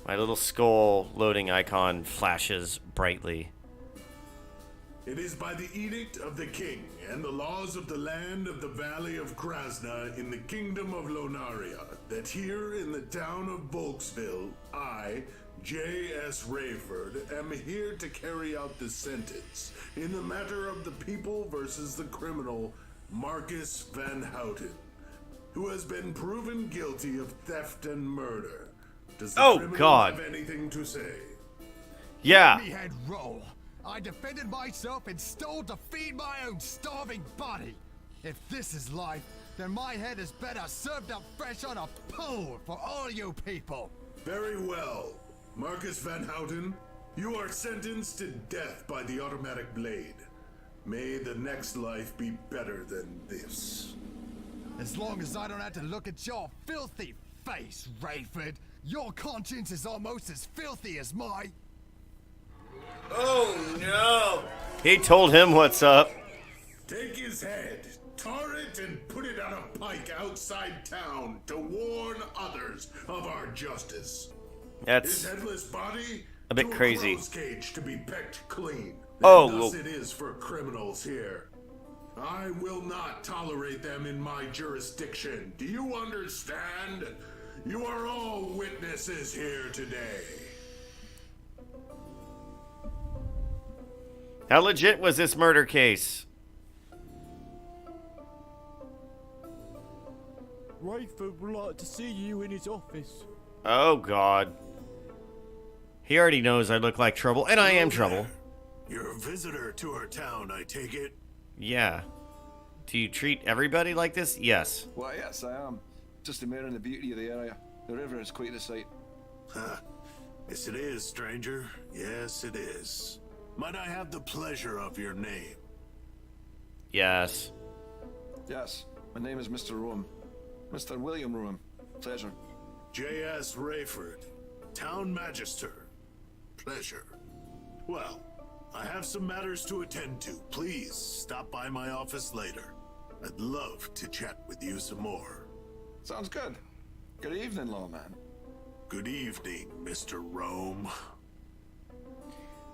My little skull loading icon flashes brightly. It is by the edict of the king and the laws of the land of the Valley of Krasna in the kingdom of Lonaria that here in the town of Volksville, I, J.S. Rayford, am here to carry out the sentence in the matter of the people versus the criminal Marcus Van Houten, who has been proven guilty of theft and murder. Does the criminal God. have anything to say? Yeah. Let me head roll. I defended myself and stole to feed my own starving body. If this is life, then my head is better served up fresh on a pole for all you people. Very well. Marcus Van Houten, you are sentenced to death by the automatic blade. May the next life be better than this. As long as I don't have to look at your filthy face, Rayford, your conscience is almost as filthy as my... Oh no! He told him what's up. Take his head, tar it, and put it on a pike outside town to warn others of our justice. That's his headless body a bit to crazy. A crow's cage to be pecked clean. Oh, And thus well. it is for criminals here. I will not tolerate them in my jurisdiction. Do you understand? You are all witnesses here today. How legit was this murder case? Rayford would like to see you in his office. Oh God. He already knows I look like trouble, and I am trouble. You're a visitor to our town, I take it? Yeah. Do you treat everybody like this? Yes. Why, yes, I am. Just admiring the beauty of the area. The river is quite a sight. Huh. Yes, it is, stranger. Yes, it is. Might I have the pleasure of your name? Yes. Yes, my name is Mr. Rome. Mr. William Rome. Pleasure. J.S. Rayford, Town Magister. Pleasure. Well, I have some matters to attend to. Please stop by my office later. I'd love to chat with you some more. Sounds good. Good evening, lawman. Good evening, Mr. Rome.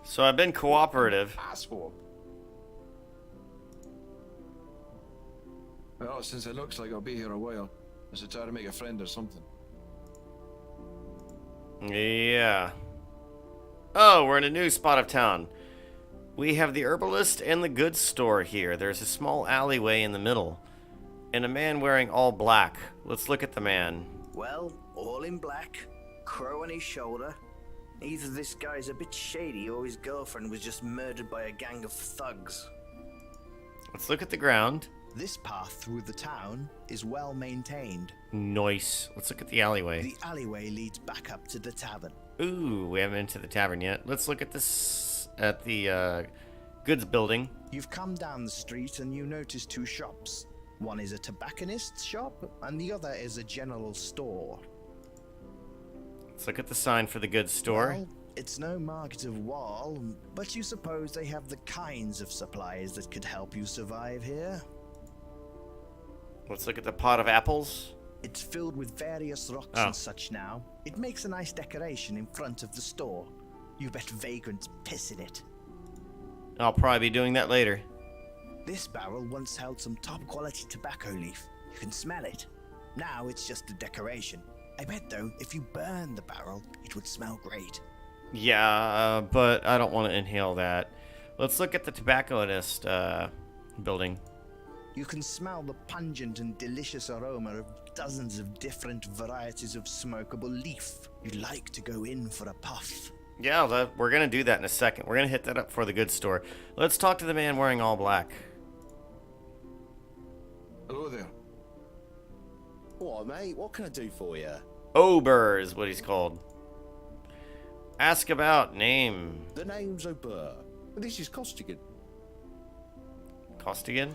So I've been cooperative. Asshole. Well, since it looks like I'll be here a while, I should try to make a friend or something. Yeah. Oh, we're in a new spot of town. We have the herbalist and the goods store here. There's a small alleyway in the middle. And a man wearing all black. Let's look at the man. Well, all in black, crow on his shoulder. Either this guy's a bit shady or his girlfriend was just murdered by a gang of thugs. Let's look at the ground. This path through the town is well maintained. Nice. Let's look at the alleyway. The alleyway leads back up to the tavern. Ooh, we haven't been to the tavern yet. Let's look at this at the goods building. You've come down the street and you notice two shops. One is a tobacconist's shop and the other is a general store. Let's look at the sign for the goods store. Well, it's no market of wall, but you suppose they have the kinds of supplies that could help you survive here? Let's look at the pot of apples. It's filled with various rocks and such now. It makes a nice decoration in front of the store. You bet vagrants piss in it. I'll probably be doing that later. This barrel once held some top quality tobacco leaf. You can smell it. Now it's just a decoration. I bet though, if you burn the barrel, it would smell great. Yeah, but I don't want to inhale that. Let's look at the tobacconist building. You can smell the pungent and delicious aroma of dozens of different varieties of smokable leaf. You'd like to go in for a puff. Yeah, we're going to do that in a second. We're going to hit that up for the goods store. Let's talk to the man wearing all black. Hello there. What, mate? What can I do for you? Ober is what he's called. Ask about name. The name's Ober. This is Costigan. Costigan?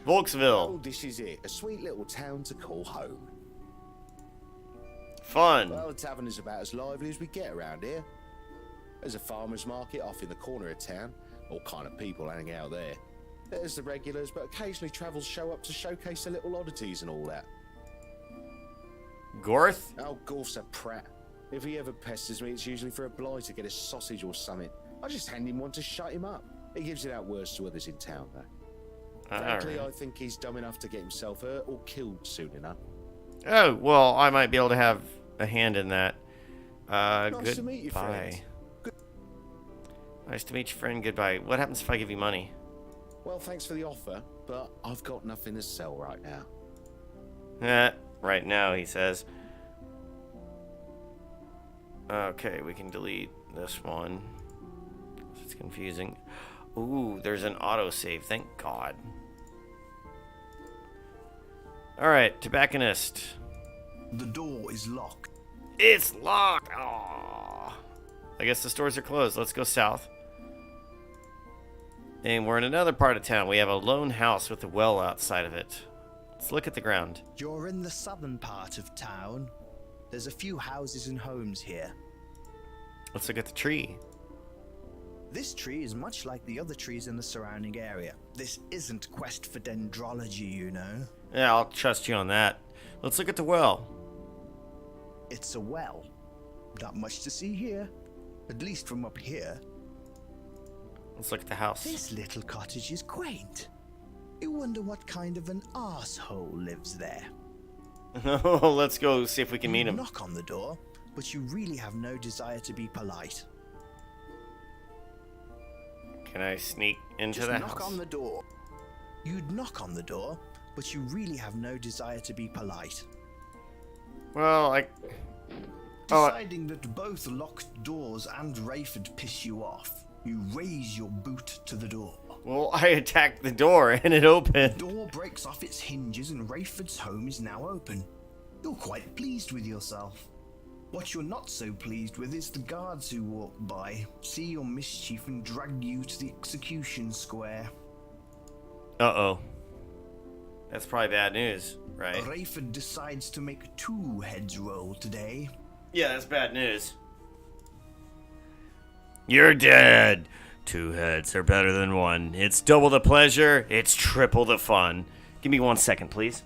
Volksville. Oh, this is it. A sweet little town to call home. Fun. Well, the tavern is about as lively as we get around here. There's a farmer's market off in the corner of town. All kind of people hanging out there. There's the regulars, but occasionally travels show up to showcase the little oddities and all that. Gorth? Oh, Gorth's a prat. If he ever pesters me, it's usually for a blight to get a sausage or something. I just hand him one to shut him up. He gives it out worse to others in town, though. Frankly, I think he's dumb enough to get himself hurt or killed soon enough. Oh, well, I might be able to have a hand in that. Nice to meet you, friend. Nice to meet you, friend. Goodbye. What happens if I give you money? Well, thanks for the offer, but I've got nothing to sell right now. Right now, he says. Okay, we can delete this one. It's confusing. Ooh, there's an autosave. Thank God. Alright, tobacconist. The door is locked. It's locked! Aww. I guess the stores are closed. Let's go south. And we're in another part of town. We have a lone house with a well outside of it. Let's look at the ground. You're in the southern part of town. There's a few houses and homes here. Let's look at the tree. This tree is much like the other trees in the surrounding area. This isn't quest for dendrology, you know. Yeah, I'll trust you on that. Let's look at the well. It's a well. Not much to see here. At least from up here. Let's look at the house. This little cottage is quaint. You wonder what kind of an arsehole lives there. Let's go see if we can meet him. Knock on the door, but you really have no desire to be polite. Can I sneak into Just the knock house? on the door. You'd knock on the door, but you really have no desire to be polite. Well, Deciding that both locked doors and Rayford piss you off, you raise your boot to the door. Well, I attacked the door and it opened. The door breaks off its hinges and Rayford's home is now open. You're quite pleased with yourself. What you're not so pleased with is the guards who walk by, see your mischief and drag you to the execution square. Uh-oh. That's probably bad news, right? Rayford decides to make 2 heads roll today. Yeah, that's bad news. You're dead. 2 heads are better than 1. It's double the pleasure. It's triple the fun. Give me 1 second, please.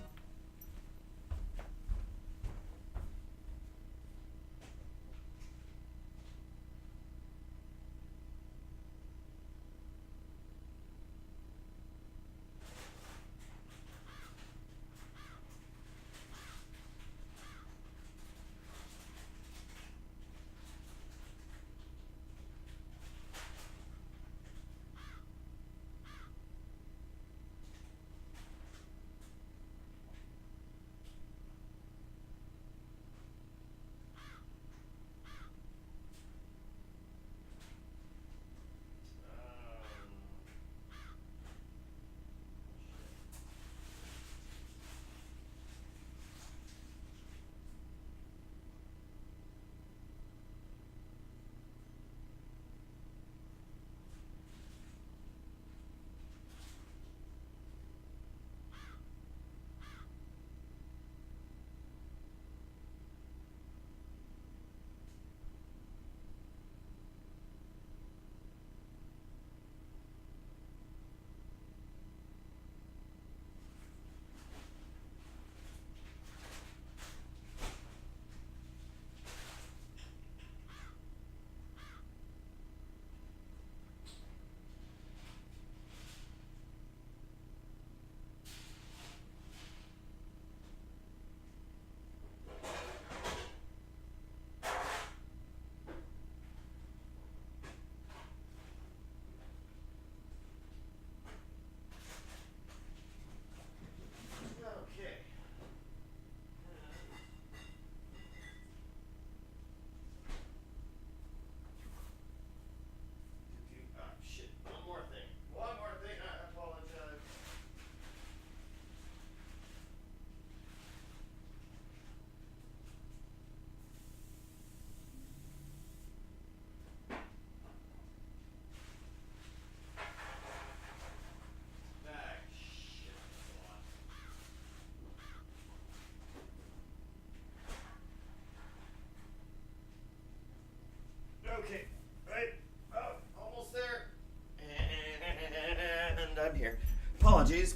I'm here. Apologies.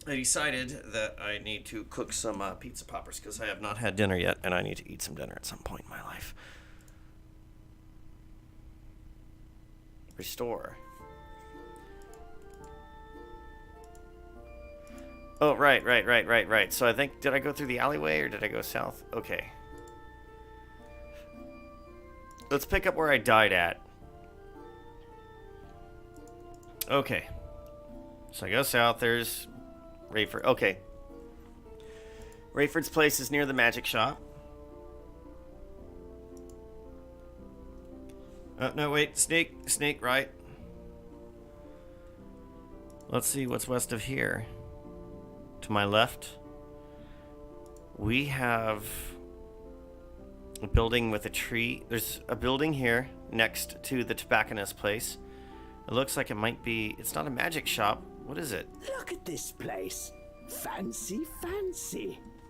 I decided that I need to cook some pizza poppers because I have not had dinner yet, and I need to eat some dinner at some point in my life. Restore. Oh, right. So I think, did I go through the alleyway or did I go south? Okay. Let's pick up where I died at. Okay. So I go south, there's Rayford. Okay. Rayford's place is near the magic shop. No, wait. Sneak, right. Let's see what's west of here. To my left, we have a building with a tree. There's a building here next to the tobacconist place. It looks like it might be... It's not a magic shop. What is it? Look at this place. Fancy.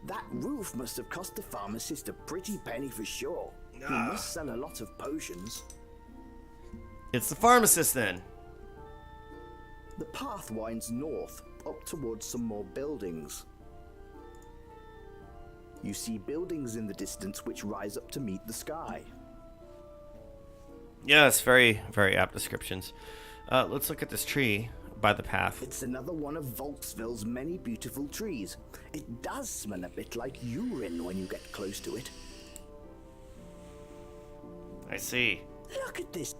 That roof must have cost the pharmacist a pretty penny for sure. He must sell a lot of potions. It's the pharmacist then. The path winds north, up towards some more buildings. You see buildings in the distance which rise up to meet the sky. Yes, very, very apt descriptions. Let's look at this tree by the path. It's another one of Volksville's many beautiful trees. It does smell a bit like urine when you get close to it. I see. Look at this.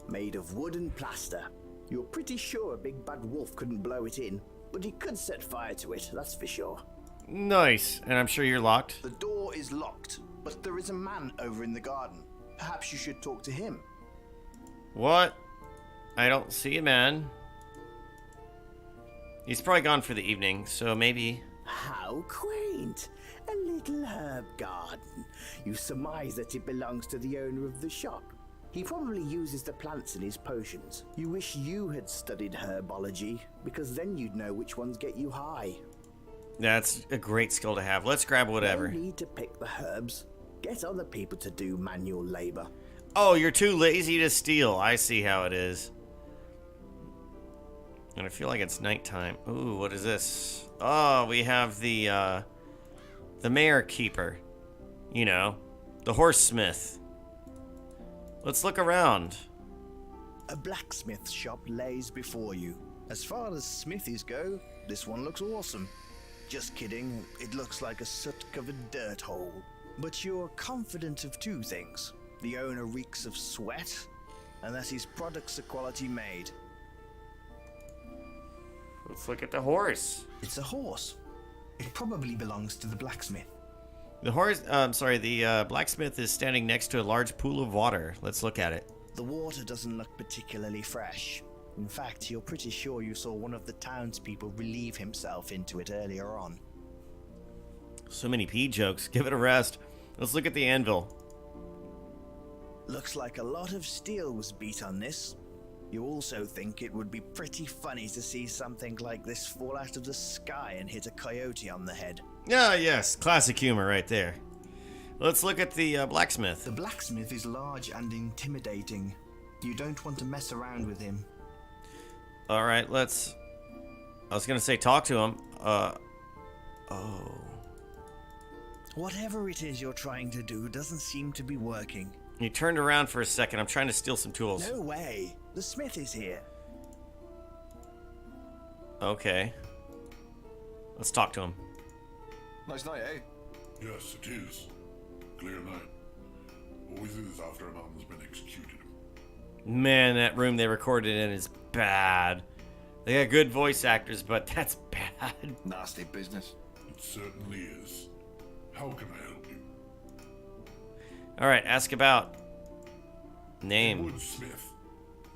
Made of wood and plaster. You're pretty sure a big bad wolf couldn't blow it in, but he could set fire to it, that's for sure. Nice. And I'm sure you're locked. The door is locked, but there is a man over in the garden. Perhaps you should talk to him. What? I don't see a man. He's probably gone for the evening, so maybe... How quaint. A little herb garden. You surmise that it belongs to the owner of the shop. He probably uses the plants in his potions. You wish you had studied herbology, because then you'd know which ones get you high. That's a great skill to have. Let's grab whatever. No need to pick the herbs. Get other people to do manual labor. Oh, you're too lazy to steal. I see how it is. And I feel like it's nighttime. Ooh, what is this? Oh, we have the mayor keeper. You know, the horse smith. Let's look around. A blacksmith shop lays before you. As far as smithies go, this one looks awesome. Just kidding, it looks like a soot-covered dirt hole. But you're confident of two things. The owner reeks of sweat, and that his products are quality made. Let's look at the horse. It's a horse. It probably belongs to the blacksmith. The horse, the blacksmith is standing next to a large pool of water. Let's look at it. The water doesn't look particularly fresh. In fact, you're pretty sure you saw one of the townspeople relieve himself into it earlier on. So many pea jokes. Give it a rest. Let's look at the anvil. Looks like a lot of steel was beat on this. You also think it would be pretty funny to see something like this fall out of the sky and hit a coyote on the head. Ah, yes. Classic humor right there. Let's look at the blacksmith. The blacksmith is large and intimidating. You don't want to mess around with him. All right, I was going to say talk to him. Oh. Whatever it is you're trying to do doesn't seem to be working. He turned around for a second. I'm trying to steal some tools. No way. The smith is here. Okay. Let's talk to him. Nice night, eh? Yes, it is. Clear night. Always is after a man's been executed. Man, that room they recorded in is bad. They got good voice actors, but that's bad. Nasty business. It certainly is. How can I help you? Alright, ask about name. Edward Smith.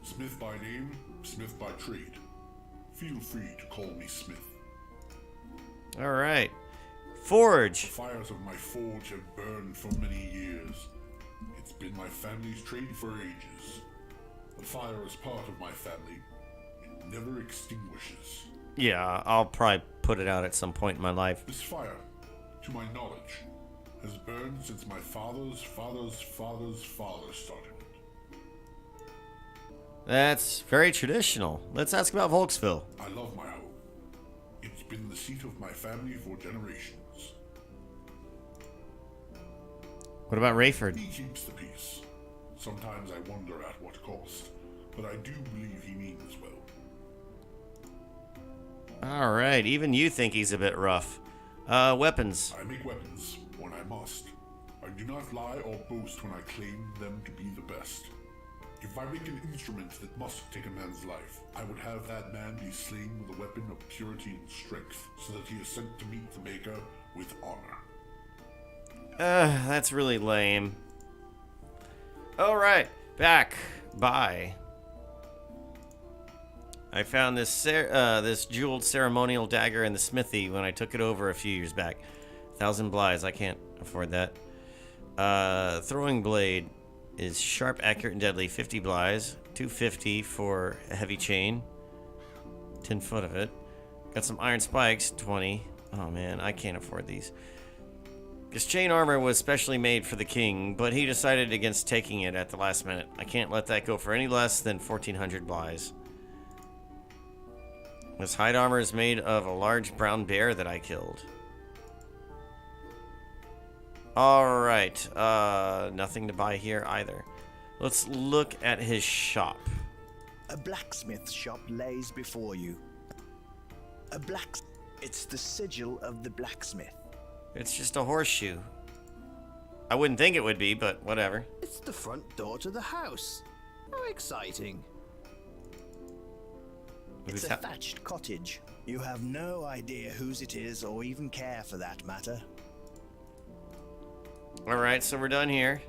Smith by name, Smith by trade. Feel free to call me Smith. Alright. Forge. The fires of my forge have burned for many years. It's been my family's trade for ages. The fire is part of my family. It never extinguishes. Yeah, I'll probably put it out at some point in my life. This fire, to my knowledge, has burned since my father's father's father's father started it. That's very traditional. Let's ask about Volksville. I love my home. It's been the seat of my family for generations. What about Rayford? He keeps the peace. Sometimes I wonder at what cost, but I do believe he means well. Alright, even you think he's a bit rough. Weapons. I make weapons when I must. I do not lie or boast when I claim them to be the best. If I make an instrument that must take a man's life, I would have that man be slain with a weapon of purity and strength, so that he is sent to meet the Maker with honor. That's really lame. Alright, back. Bye. I found this jeweled ceremonial dagger in the smithy when I took it over a few years back. 1,000 blyes, I can't afford that. Throwing blade is sharp, accurate, and deadly. 50 blyes. 250 for a heavy chain. 10 foot of it. Got some iron spikes. 20. Oh man, I can't afford these. This chain armor was specially made for the king, but he decided against taking it at the last minute. I can't let that go for any less than 1,400 blyes. This hide armor is made of a large brown bear that I killed. Alright, nothing to buy here either. Let's look at his shop. A blacksmith shop lays before you. It's the sigil of the blacksmith. It's just a horseshoe. I wouldn't think it would be, but whatever. It's the front door to the house. How exciting. It's a thatched cottage. You have no idea whose it is, or even care for that matter. Alright, so we're done here.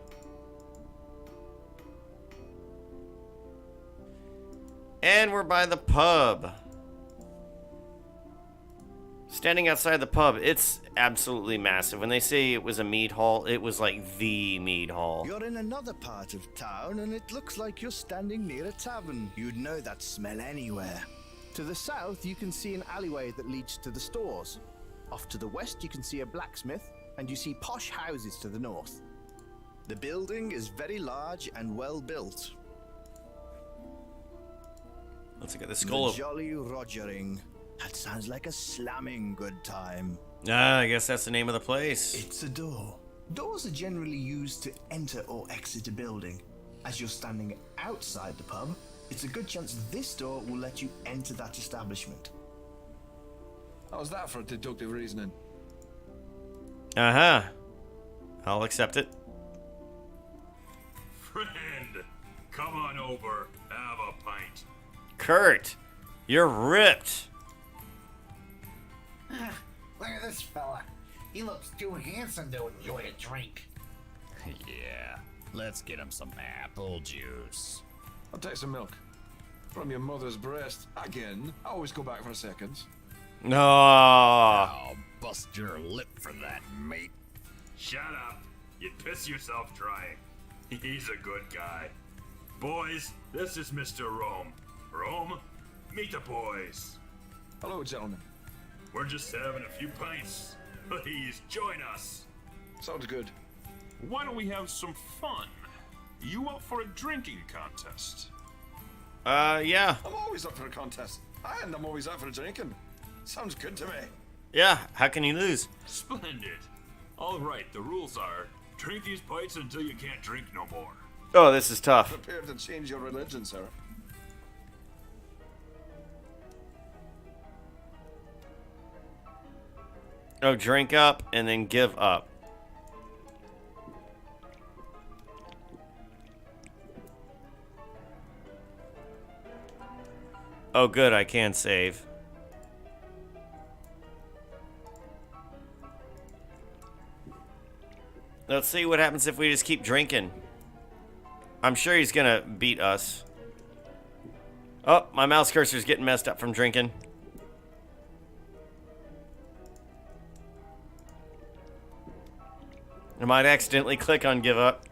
And we're by the pub. Standing outside the pub, it's absolutely massive. When they say it was a mead hall, it was like the mead hall. You're in another part of town, and it looks like you're standing near a tavern. You'd know that smell anywhere. To the south, you can see an alleyway that leads to the stores. Off to the west, you can see a blacksmith, and you see posh houses to the north. The building is very large and well built. Let's look at the skull. The Jolly Rogering. That sounds like a slamming good time. Ah, I guess that's the name of the place. It's a door. Doors are generally used to enter or exit a building. As you're standing outside the pub, it's a good chance this door will let you enter that establishment. How's that for deductive reasoning? Uh-huh. I'll accept it. Friend, come on over, have a pint. Kurt, you're ripped. Look at this fella. He looks too handsome to enjoy a drink. Yeah, let's get him some apple juice. I'll take some milk. From your mother's breast. Again, I always go back for seconds. No. I'll bust your lip for that, mate. Shut up. You'd piss yourself trying. He's a good guy. Boys, this is Mr. Rome. Rome, meet the boys. Hello, gentlemen. We're just having a few pints. Please join us. Sounds good. Why don't we have some fun? You up for a drinking contest? Yeah. I'm always up for a contest. And I'm always up for drinking. Sounds good to me. Yeah, how can you lose? Splendid. All right, the rules are, drink these pints until you can't drink no more. Oh, this is tough. Prepare to change your religion, sir. Oh, drink up and then give up. Oh, good, I can save. Let's see what happens if we just keep drinking. I'm sure he's gonna beat us. Oh, my mouse cursor's getting messed up from drinking. I might accidentally click on give up.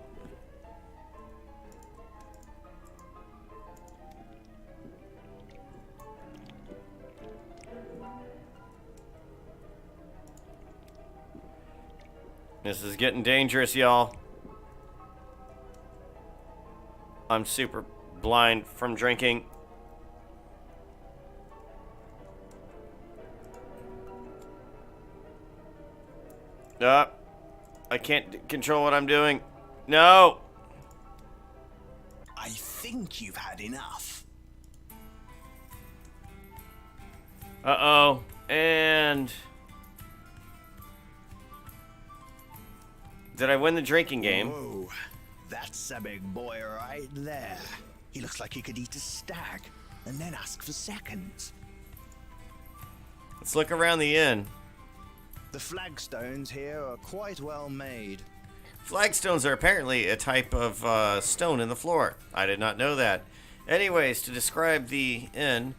This is getting dangerous, y'all. I'm super blind from drinking. I can't control what I'm doing. No! I think you've had enough. Uh-oh. And... did I win the drinking game? Whoa, that's a big boy right there. He looks like he could eat a stag and then ask for seconds. Let's look around the inn. The flagstones here are quite well made. Flagstones are apparently a type of stone in the floor. I did not know that. Anyways, to describe the inn,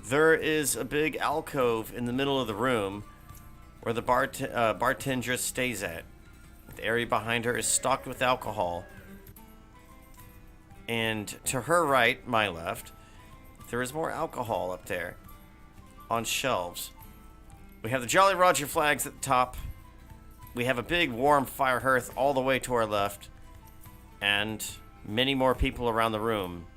there is a big alcove in the middle of the room where the bartendress stays at. The area behind her is stocked with alcohol. And to her right, my left, there is more alcohol up there on shelves. We have the Jolly Roger flags at the top. We have a big warm fire hearth all the way to our left. And many more people around the room.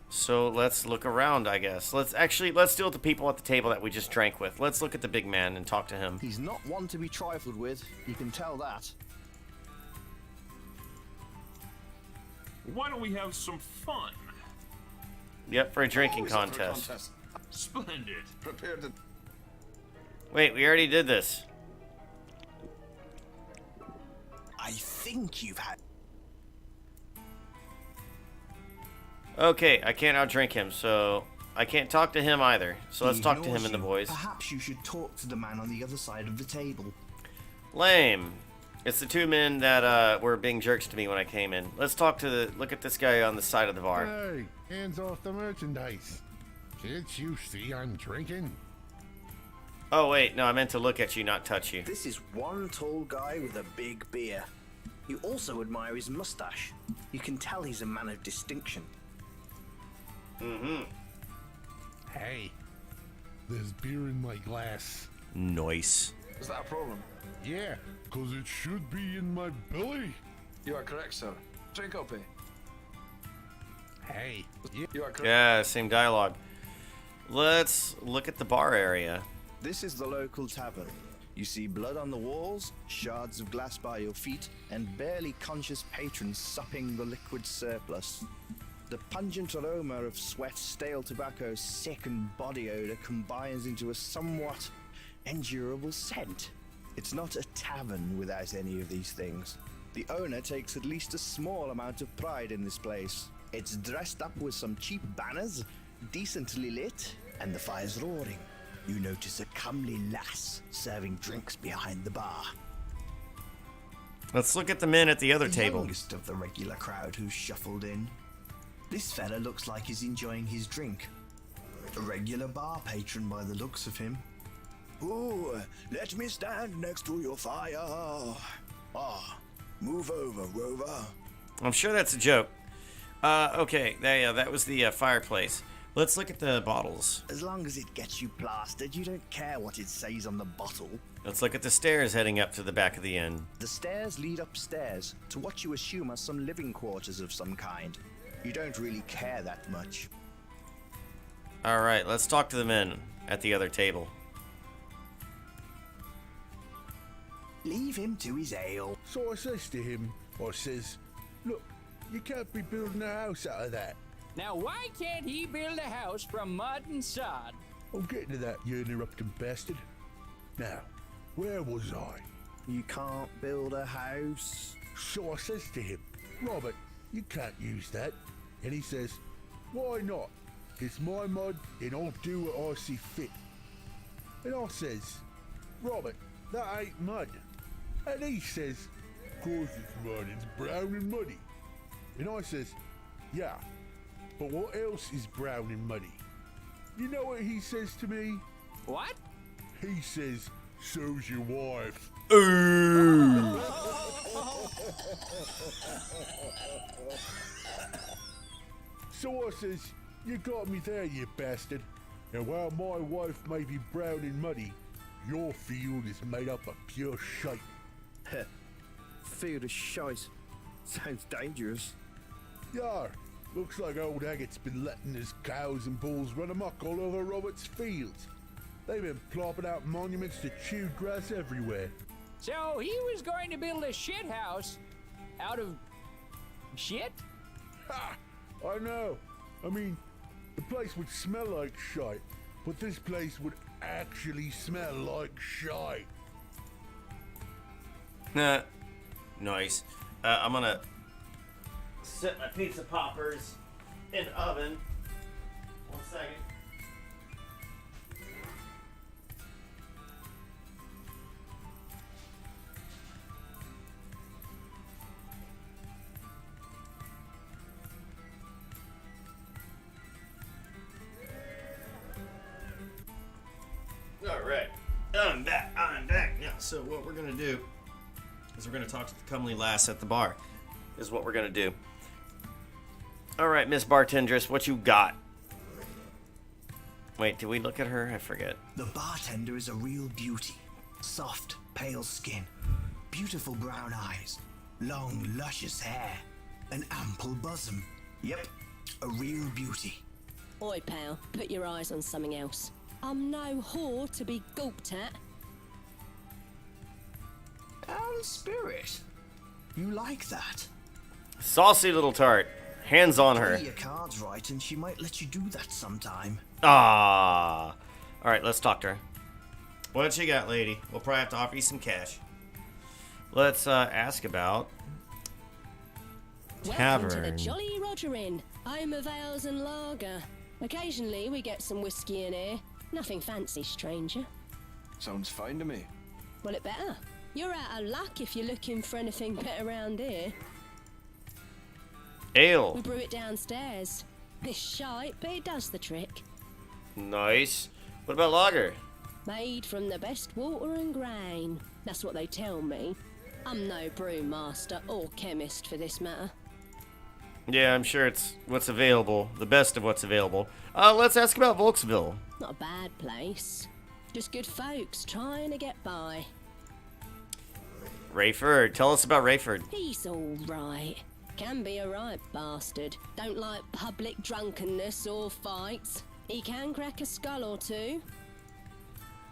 So let's look around, I guess. Let's deal with the people at the table that we just drank with. Let's look at the big man and talk to him. He's not one to be trifled with. You can tell that. Why don't we have some fun? Yep, for a drinking contest. Splendid. Prepared to... Wait, we already did this. I think you've had... Okay, I can't outdrink him, so I can't talk to him either. So let's He talk to him ignores and the you. boys. Perhaps you should talk to the man on the other side of the table. Lame. It's the two men that were being jerks to me when I came in. Let's look at this guy on the side of the bar. Hey, hands off the merchandise. Can't you see I'm drinking? Oh wait, no, I meant to look at you, not touch you. This is one tall guy with a big beer. You also admire his mustache. You can tell he's a man of distinction. Mm-hmm. Hey, there's beer in my glass. Nice. Is that a problem? Yeah, 'cause it should be in my belly. You are correct, sir. Drink up, eh? Hey, you are correct. Yeah, same dialogue. Let's look at the bar area. This is the local tavern. You see blood on the walls, shards of glass by your feet, and barely conscious patrons supping the liquid surplus. The pungent aroma of sweat, stale tobacco, sick and body odor combines into a somewhat endurable scent. It's not a tavern without any of these things. The owner takes at least a small amount of pride in this place. It's dressed up with some cheap banners, decently lit, and the fire's roaring. You notice a comely lass serving drinks behind the bar. Let's look at the men at the other The table. youngest of the regular crowd who's shuffled in. This fella looks like he's enjoying his drink. A regular bar patron by the looks of him. Ooh, let me stand next to your fire. Ah, move over, Rover. I'm sure that's a joke. Okay, that was the fireplace. Let's look at the bottles. As long as it gets you plastered, you don't care what it says on the bottle. Let's look at the stairs heading up to the back of the inn. The stairs lead upstairs to what you assume are some living quarters of some kind. You don't really care that much. Alright, let's talk to the men at the other table. Leave him to his ale. So I says to him, I says, look, you can't be building a house out of that. Now, why can't he build a house from mud and sod? I'm getting to that, you interrupting bastard. Now, where was I? You can't build a house. So I says to him, Robert, you can't use that. And he says, why not? It's my mud and I'll do what I see fit. And I says, Robert, that ain't mud. And he says, of course it's mud, it's brown and muddy. And I says, yeah, but what else is brown and muddy? You know what he says to me? What? He says, so's your wife. Ooh. So I says, you got me there, you bastard. And while my wife may be brown and muddy, your field is made up of pure shite. Field of shite. Sounds dangerous. Yeah, Looks like old Agat's been letting his cows and bulls run amok all over Robert's fields. They've been plopping out monuments to chewed grass everywhere. So he was going to build a shit house out of shit? Ha! I know. I mean, the place would smell like shite, but this place would actually smell like shite. Nah. Nice. I'm gonna set my pizza poppers in the oven. 1 second. Alright, I'm back now. So what we're gonna do is we're gonna talk to the comely lass at the bar, is what we're gonna do. Alright, Miss Bartendress, what you got? Wait, did we look at her? I forget. The bartender is a real beauty. Soft, pale skin, beautiful brown eyes, long, luscious hair, an ample bosom. Yep, a real beauty. Oi, pal, put your eyes on something else. I'm no whore to be gulped at. Spirit, you like that? Saucy little tart. Hands on her. Play your cards right, and she might let you do that sometime. Ah. Alright, let's talk to her. What you got, lady? We'll probably have to offer you some cash. Let's ask about Welcome to the tavern. Jolly Roger Inn, home of ales and lager. Occasionally we get some whiskey in here. Nothing fancy, stranger. Sounds fine to me. Well, it better. You're out of luck if you're looking for anything better around here. Ale. We brew it downstairs. It's shite, but it does the trick. Nice. What about lager? Made from the best water and grain. That's what they tell me. I'm no brewmaster or chemist for this matter. Yeah, I'm sure it's what's available. The best of what's available. Let's ask about Volksville. Not a bad place. Just good folks trying to get by. Rayford. Tell us about Rayford. He's all right. Can be a right bastard. Don't like public drunkenness or fights. He can crack a skull or two.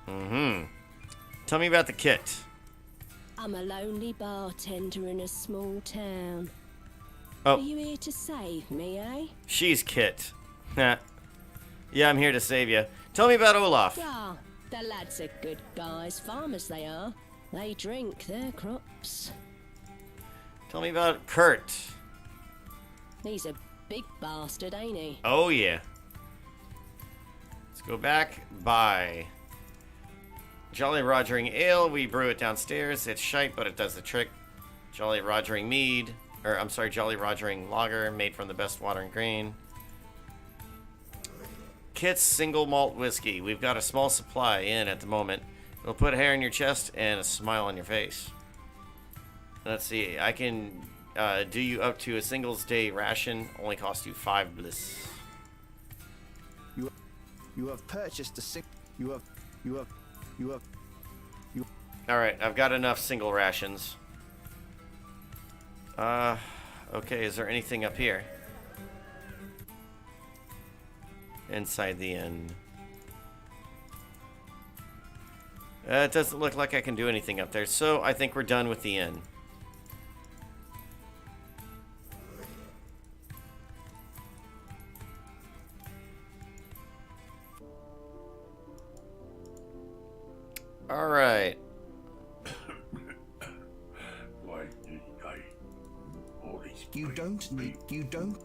Mm-hmm. Tell me about the kit. I'm a lonely bartender in a small town. Oh. Are you here to save me, eh? She's Kit. Nah. Yeah, I'm here to save you. Tell me about Olaf. Ah, the lads are good guys. Farmers they are. They drink their crops. Tell me about Kurt. He's a big bastard, ain't he? Oh, yeah. Let's go back by Jolly Rogering Ale. We brew it downstairs. It's shite, but it does the trick. Jolly Rogering Mead. Or, I'm sorry, Jolly Rogering Lager, made from the best water and grain. Kit's single malt whiskey. We've got a small supply in at the moment. It'll put hair in your chest and a smile on your face. Let's see. I can do you up to a singles day ration. Only cost you 5 bliss. You have purchased a Alright, I've got enough single rations. Okay, is there anything up here? Inside the inn. It doesn't look like I can do anything up there, so I think we're done with the inn. Alright. You don't.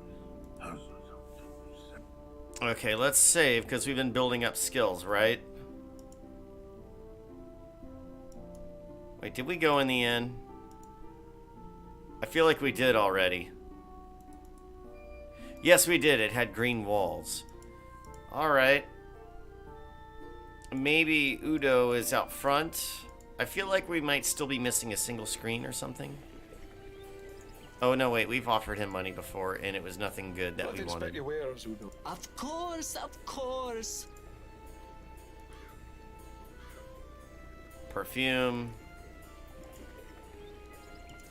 Okay, let's save, because we've been building up skills, right? Wait, did we go in the inn? I feel like we did already. Yes, we did. It had green walls. Alright. Maybe Udo is out front. I feel like we might still be missing a single screen or something. Oh, no, wait. We've offered him money before, and it was nothing good that we wanted. Of course, of course. Perfume.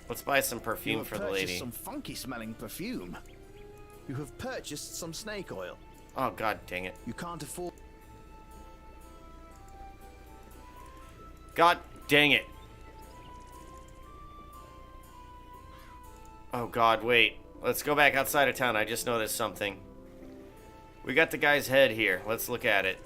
Let's buy some perfume for the lady. Some funky smelling perfume. You have purchased some snake oil. Oh, god dang it. You can't afford... God dang it. Oh god, wait. Let's go back outside of town. I just noticed something. We got the guy's head here. Let's look at it.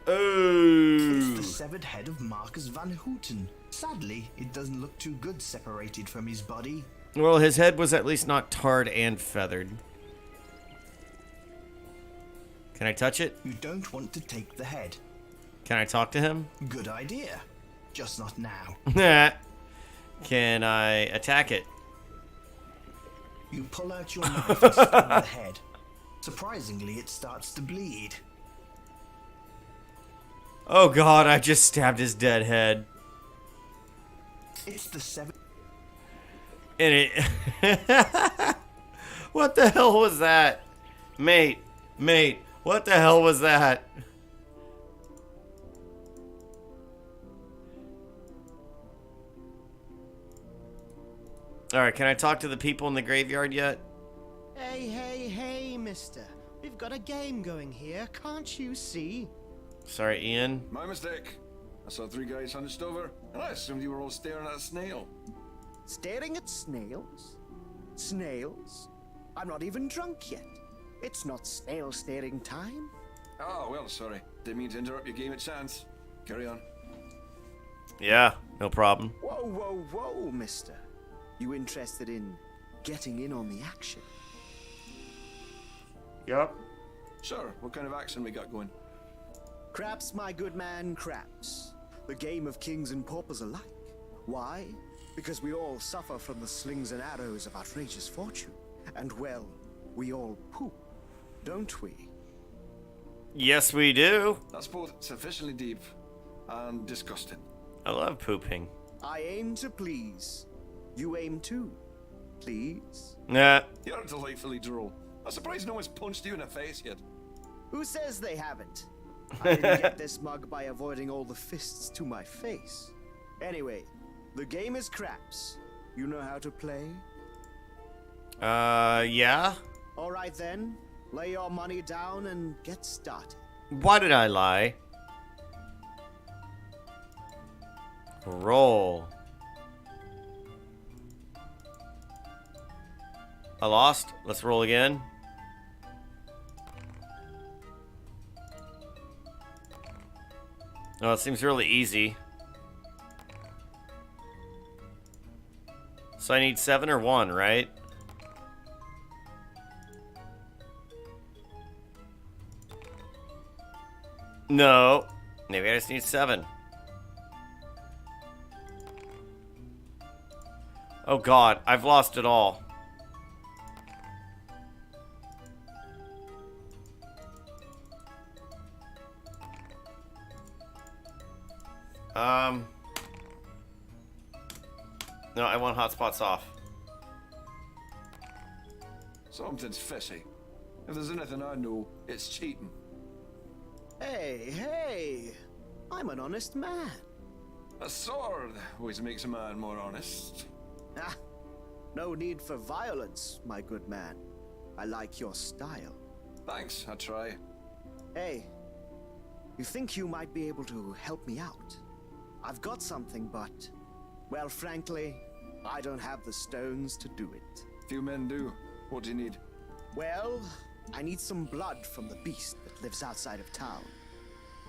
It's the Oh. severed head of Marcus Van Houten. Sadly, it doesn't look too good separated from his body. Well, his head was at least not tarred and feathered. Can I touch it? You don't want to take the head. Can I talk to him? Good idea. Just not now. Can I attack it? You pull out your knife and stab the head. Surprisingly, it starts to bleed. Oh god, I just stabbed his dead head. It's the severed... And it... What the hell was that? Mate, what the hell was that? Alright, can I talk to the people in the graveyard yet? Hey, mister. We've got a game going here, can't you see? Sorry, Ian. My mistake. I saw 3 guys hunched over, and I assumed you were all staring at a snail. Staring at snails? Snails? I'm not even drunk yet. It's not snail staring time. Oh, well, sorry. Didn't mean to interrupt your game of chance. Carry on. Yeah, no problem. Whoa, mister. You interested in getting in on the action? Yup. Sure, what kind of action we got going? Craps, my good man, craps. The game of kings and paupers alike. Why? Because we all suffer from the slings and arrows of outrageous fortune. And well, we all poop, don't we? Yes, we do. That's both sufficiently deep and disgusting. I love pooping. I aim to please. You aim too, please? Nah. You're delightfully droll. I'm surprised no one's punched you in the face yet. Who says they haven't? I didn't get this mug by avoiding all the fists to my face. Anyway, the game is craps. You know how to play? Yeah? Alright then, lay your money down and get started. Why did I lie? Roll. I lost. Let's roll again. Oh, it seems really easy. So I need 7 or 1, right? No. Maybe I just need 7. Oh god, I've lost it all. No, I want hotspots off. Something's fishy. If there's anything I know, it's cheating. Hey, I'm an honest man. A sword always makes a man more honest. Ah, no need for violence, my good man. I like your style. Thanks, I try. Hey, you think you might be able to help me out? I've got something, but, well, frankly, I don't have the stones to do it. Few men do. What do you need? Well, I need some blood from the beast that lives outside of town.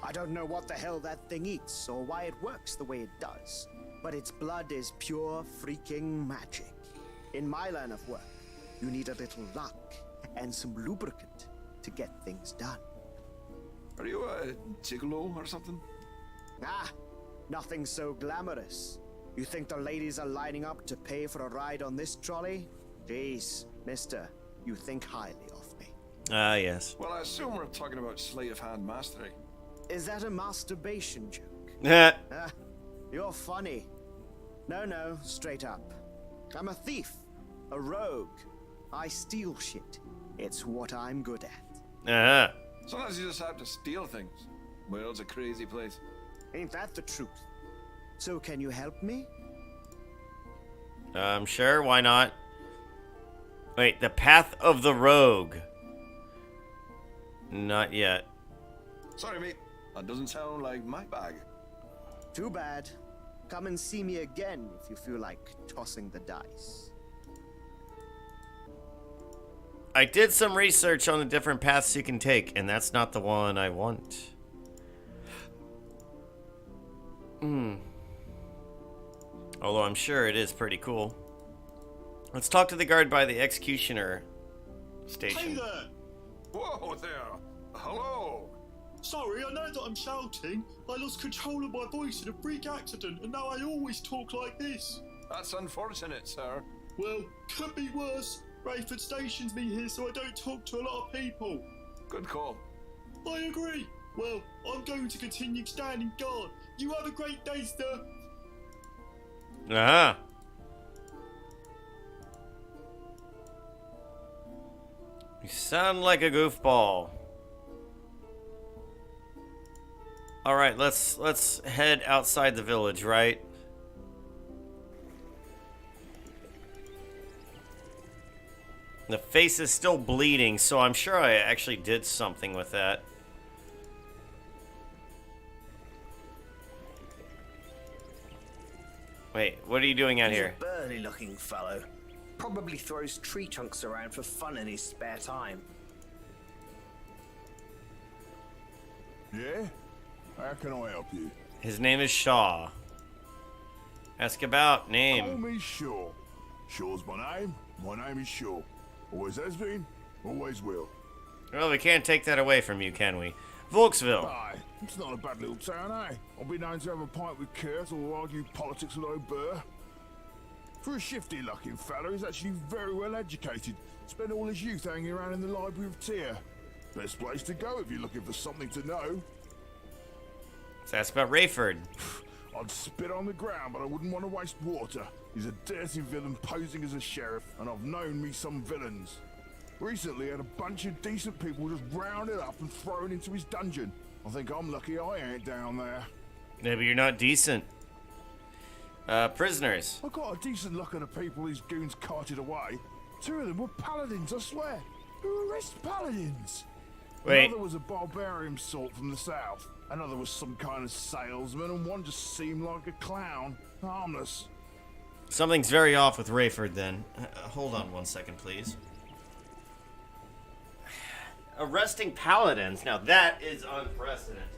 I don't know what the hell that thing eats or why it works the way it does, but its blood is pure freaking magic. In my line of work, you need a little luck and some lubricant to get things done. Are you a gigolo or something? Ah, nothing so glamorous. You think the ladies are lining up to pay for a ride on this trolley? Jeez, mister, you think highly of me. Ah, yes. Well, I assume we're talking about sleight of hand mastery. Is that a masturbation joke? Ah, You're funny. No, straight up. I'm a thief, a rogue. I steal shit. It's what I'm good at. uh-huh. Sometimes you just have to steal things. World's a crazy place. Ain't that the truth? So can you help me? Sure, why not? Wait, the path of the rogue. Not yet. Sorry, mate. That doesn't sound like my bag. Too bad. Come and see me again if you feel like tossing the dice. I did some research on the different paths you can take, and that's not the one I want. Although I'm sure it is pretty cool. Let's talk to the guard by the executioner station. Hey there! Whoa there! Hello! Sorry, I know that I'm shouting. I lost control of my voice in a freak accident, and now I always talk like this. That's unfortunate, sir. Well, could be worse. Rayford stations me here so I don't talk to a lot of people. Good call. I agree. Well, I'm going to continue standing guard. You have a great day, sir. Uh-huh. You sound like a goofball. All right, let's head outside the village, right? The face is still bleeding, so I'm sure I actually did something with that. Wait, what are you doing out here? He's a burly-looking fellow. Probably throws tree trunks around for fun in his spare time. Yeah? How can I help you? His name is Shaw. Ask about name. Call me Shaw. Shaw's my name. My name is Shaw. Always has been, always will. Well, we can't take that away from you, can we? Volksville. Aye, it's not a bad little town, eh? I'll be known to have a pint with Kurt or argue politics with O'Burr. For a shifty-looking fellow, he's actually very well educated. Spent all his youth hanging around in the Library of Tyr. Best place to go if you're looking for something to know. Let's ask about Rayford. I'd spit on the ground, but I wouldn't want to waste water. He's a dirty villain posing as a sheriff, and I've known me some villains. Recently, had a bunch of decent people just rounded up and thrown into his dungeon. I think I'm lucky I ain't down there. Maybe you're not decent. Prisoners. I got a decent look at the people these goons carted away. 2 of them were paladins, I swear. Who arrests paladins? Wait. Another was a barbarian sort from the south. Another was some kind of salesman, and one just seemed like a clown. Harmless. Something's very off with Rayford, then. Hold on 1 second, please. Arresting paladins. Now that is unprecedented.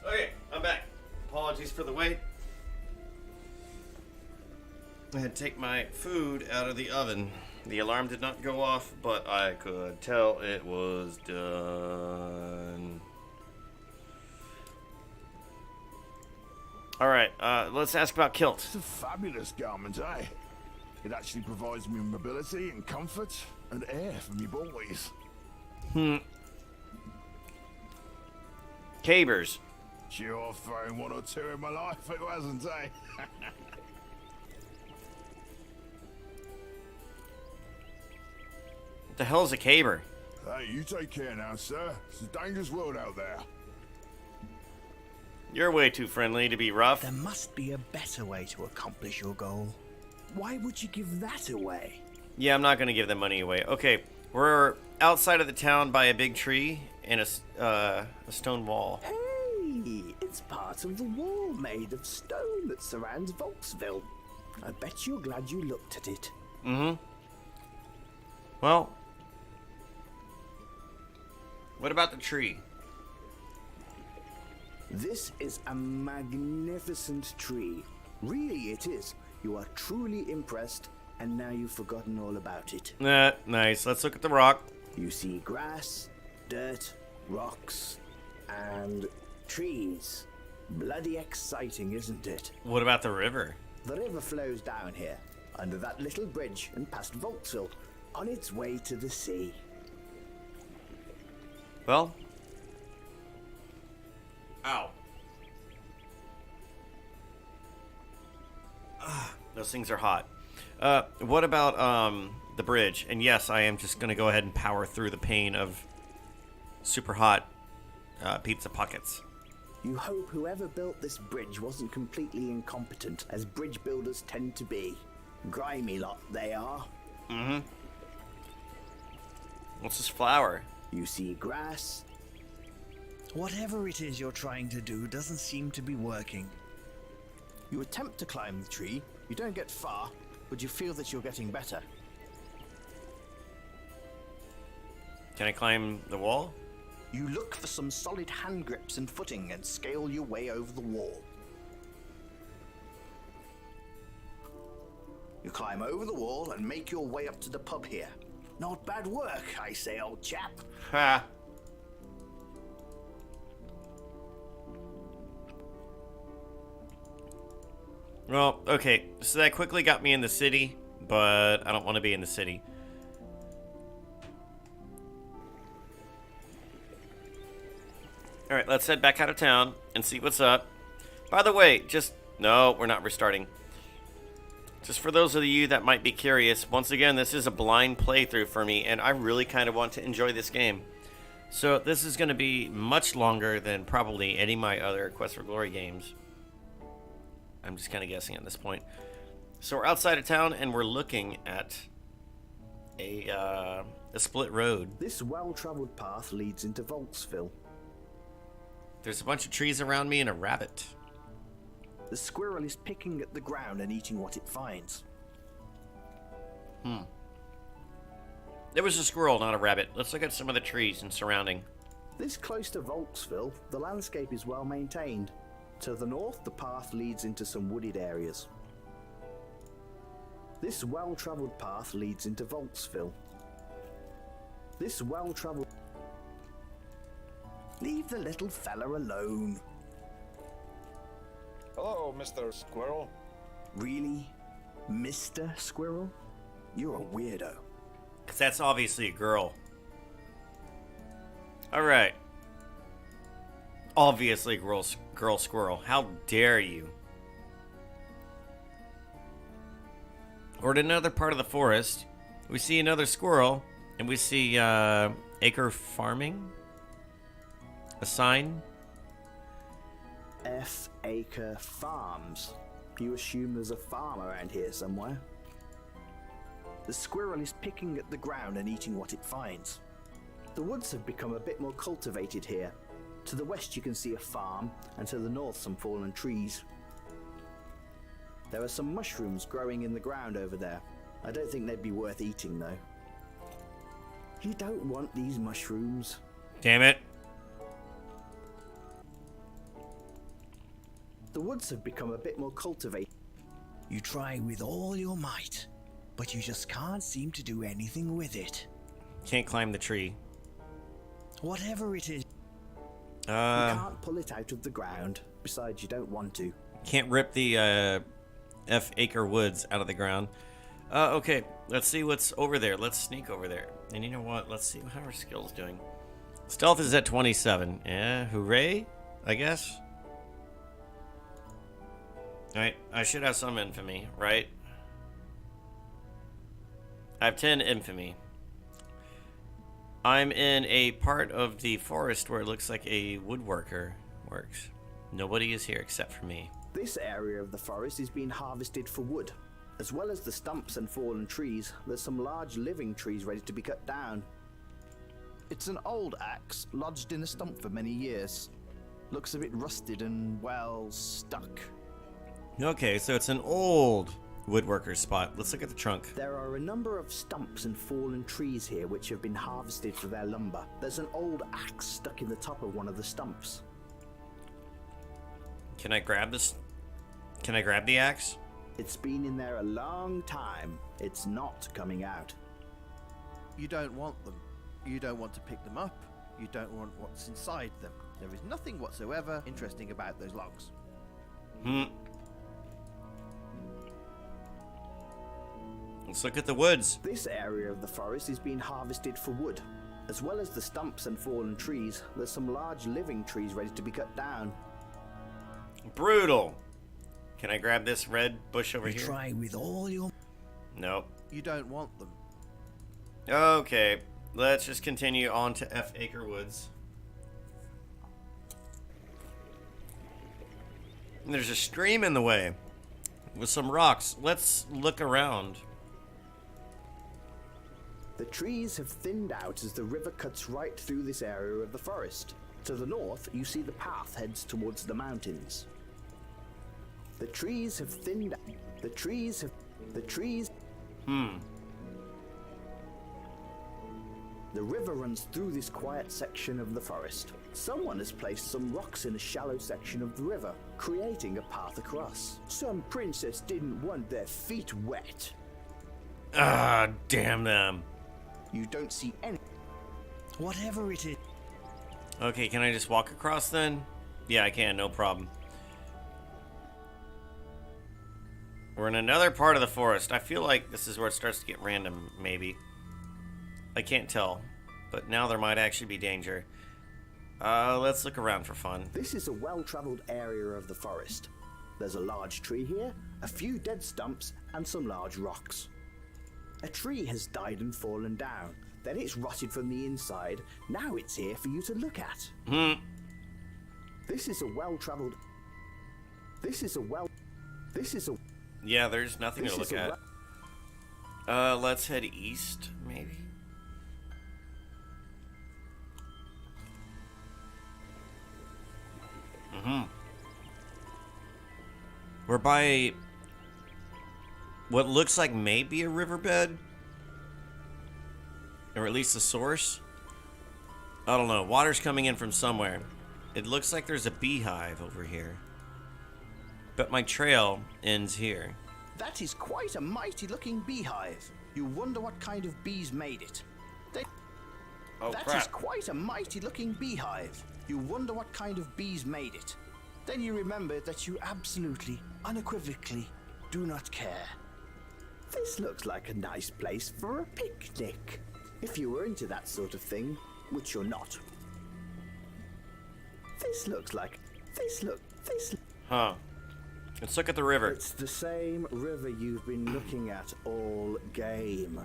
Okay, I'm back. Apologies for the wait. I had to take my food out of the oven. The alarm did not go off, but I could tell it was done. Alright, let's ask about kilt. It's a fabulous garment, eh? It actually provides me mobility and comfort and air for me boys. Cabers. Sure, thrown one or two in my life, who hasn't, eh? What the hell is a caber? Hey, you take care now, sir. It's a dangerous world out there. You're way too friendly to be rough. There must be a better way to accomplish your goal. Why would you give that away? Yeah, I'm not going to give the money away. Okay, we're outside of the town by a big tree and a stone wall. Hey, it's part of the wall made of stone that surrounds Volksville. I bet you're glad you looked at it. Mm-hmm. Well, what about the tree? This is a magnificent tree. Really, it is. You are truly impressed, and now you've forgotten all about it. Nice. Let's look at the rock. You see grass, dirt, rocks, and trees. Bloody exciting, isn't it? What about the river? The river flows down here, under that little bridge and past Volksville, on its way to the sea. Well. Ow. Those things are hot. What about the bridge? And yes, I am just going to go ahead and power through the pain of super hot pizza pockets. You hope whoever built this bridge wasn't completely incompetent, as bridge builders tend to be. Grimy lot they are. Mm-hmm. What's this flower? You see grass. Whatever it is you're trying to do doesn't seem to be working. You attempt to climb the tree, you don't get far, but you feel that you're getting better. Can I climb the wall? You look for some solid hand grips and footing and scale your way over the wall. You climb over the wall and make your way up to the pub here. Not bad work, I say, old chap. Ha! Well, okay, so that quickly got me in the city, but I don't want to be in the city. Alright, let's head back out of town and see what's up. By the way, no, we're not restarting. Just for those of you that might be curious, once again, this is a blind playthrough for me, and I really kind of want to enjoy this game. So this is going to be much longer than probably any of my other Quest for Glory games. I'm just kind of guessing at this point. So we're outside of town, and we're looking at a split road. This well-traveled path leads into Volksville. There's a bunch of trees around me and a rabbit. The squirrel is picking at the ground and eating what it finds. It was a squirrel, not a rabbit. Let's look at some of the trees and surrounding. This close to Volksville, the landscape is well maintained. To the north, the path leads into some wooded areas. This well-traveled path leads into Volksville. This well-traveled... Leave the little fella alone. Hello, Mr. Squirrel. Really? Mr. Squirrel? You're a weirdo. Because that's obviously a girl. Alright. Obviously girl squirrel. How dare you? Or in another part of the forest, we see another squirrel, and we see acre farming. A sign. F. Acre Farms. You assume there's a farm around here somewhere. The squirrel is picking at the ground and eating what it finds. The woods have become a bit more cultivated here. To the west you can see a farm, and to the north some fallen trees. There are some mushrooms growing in the ground over there. I don't think they'd be worth eating though. You don't want these mushrooms. Damn it. The woods have become a bit more cultivated. You try with all your might, but you just can't seem to do anything with it. Can't climb the tree. Whatever it is. You can't pull it out of the ground. Besides, you don't want to. Can't rip the F acre woods out of the ground. Okay, let's see what's over there. Let's sneak over there. And you know what? Let's see how our skill's doing. Stealth is at 27. Yeah, hooray, I guess. Alright, I should have some infamy, right? I have 10 infamy. I'm in a part of the forest where it looks like a woodworker works. Nobody is here except for me. This area of the forest is being harvested for wood. As well as the stumps and fallen trees, there's some large living trees ready to be cut down. It's an old axe, lodged in a stump for many years. Looks a bit rusted and, well, stuck. Okay, so it's an old woodworker spot. Let's look at the trunk. There are a number of stumps and fallen trees here which have been harvested for their lumber. There's an old axe stuck in the top of one of the stumps. Can I grab this? Can I grab the axe? It's been in there a long time. It's not coming out. You don't want them. You don't want to pick them up. You don't want what's inside them. There is nothing whatsoever interesting about those logs. Let's look at the woods. This area of the forest is being harvested for wood. As well as the stumps and fallen trees, there's some large living trees ready to be cut down. Brutal. Can I grab this red bush over You here? try with all your... Nope. You don't want them. Okay, let's just continue on to F. Acre Woods. And there's a stream in the way with some rocks. Let's look around. The trees have thinned out as the river cuts right through this area of the forest. To the north, you see the path heads towards the mountains. The trees have thinned out. The trees. The river runs through this quiet section of the forest. Someone has placed some rocks in a shallow section of the river, creating a path across. Some princess didn't want their feet wet. Ah, damn them. You don't see any. Whatever it is. Okay, can I just walk across then? Yeah, I can, no problem. We're in another part of the forest. I feel like this is where it starts to get random, maybe. I can't tell, but now there might actually be danger. Let's look around for fun. This is a well-traveled area of the forest. There's a large tree here, a few dead stumps, and some large rocks. A tree has died and fallen down. Then it's rotted from the inside. Now it's here for you to look at. This is a well-traveled... Yeah, there's nothing to look at. Let's head east, maybe? We're by what looks like maybe a riverbed, or at least a source. I don't know. Water's coming in from somewhere. It looks like there's a beehive over here, but my trail ends here. That is quite a mighty-looking beehive. You wonder what kind of bees made it. That is quite a mighty-looking beehive. You wonder what kind of bees made it. Then you remember that you absolutely, unequivocally, do not care. This looks like a nice place for a picnic. If you were into that sort of thing, which you're not. Huh. Let's look at the river. It's the same river you've been looking at all game.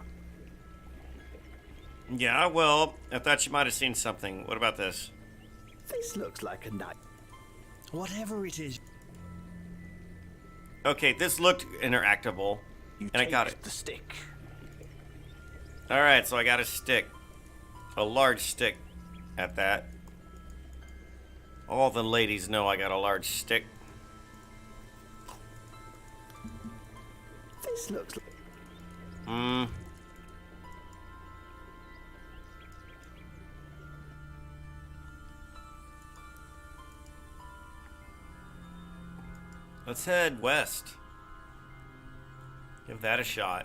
Yeah, well, I thought you might have seen something. What about this? This looks like a night. Whatever it is. Okay, this looked interactable, and I got it. The stick. Alright, so I got a stick. A large stick at that. All the ladies know I got a large stick. This looks like... Let's head west. Give that a shot.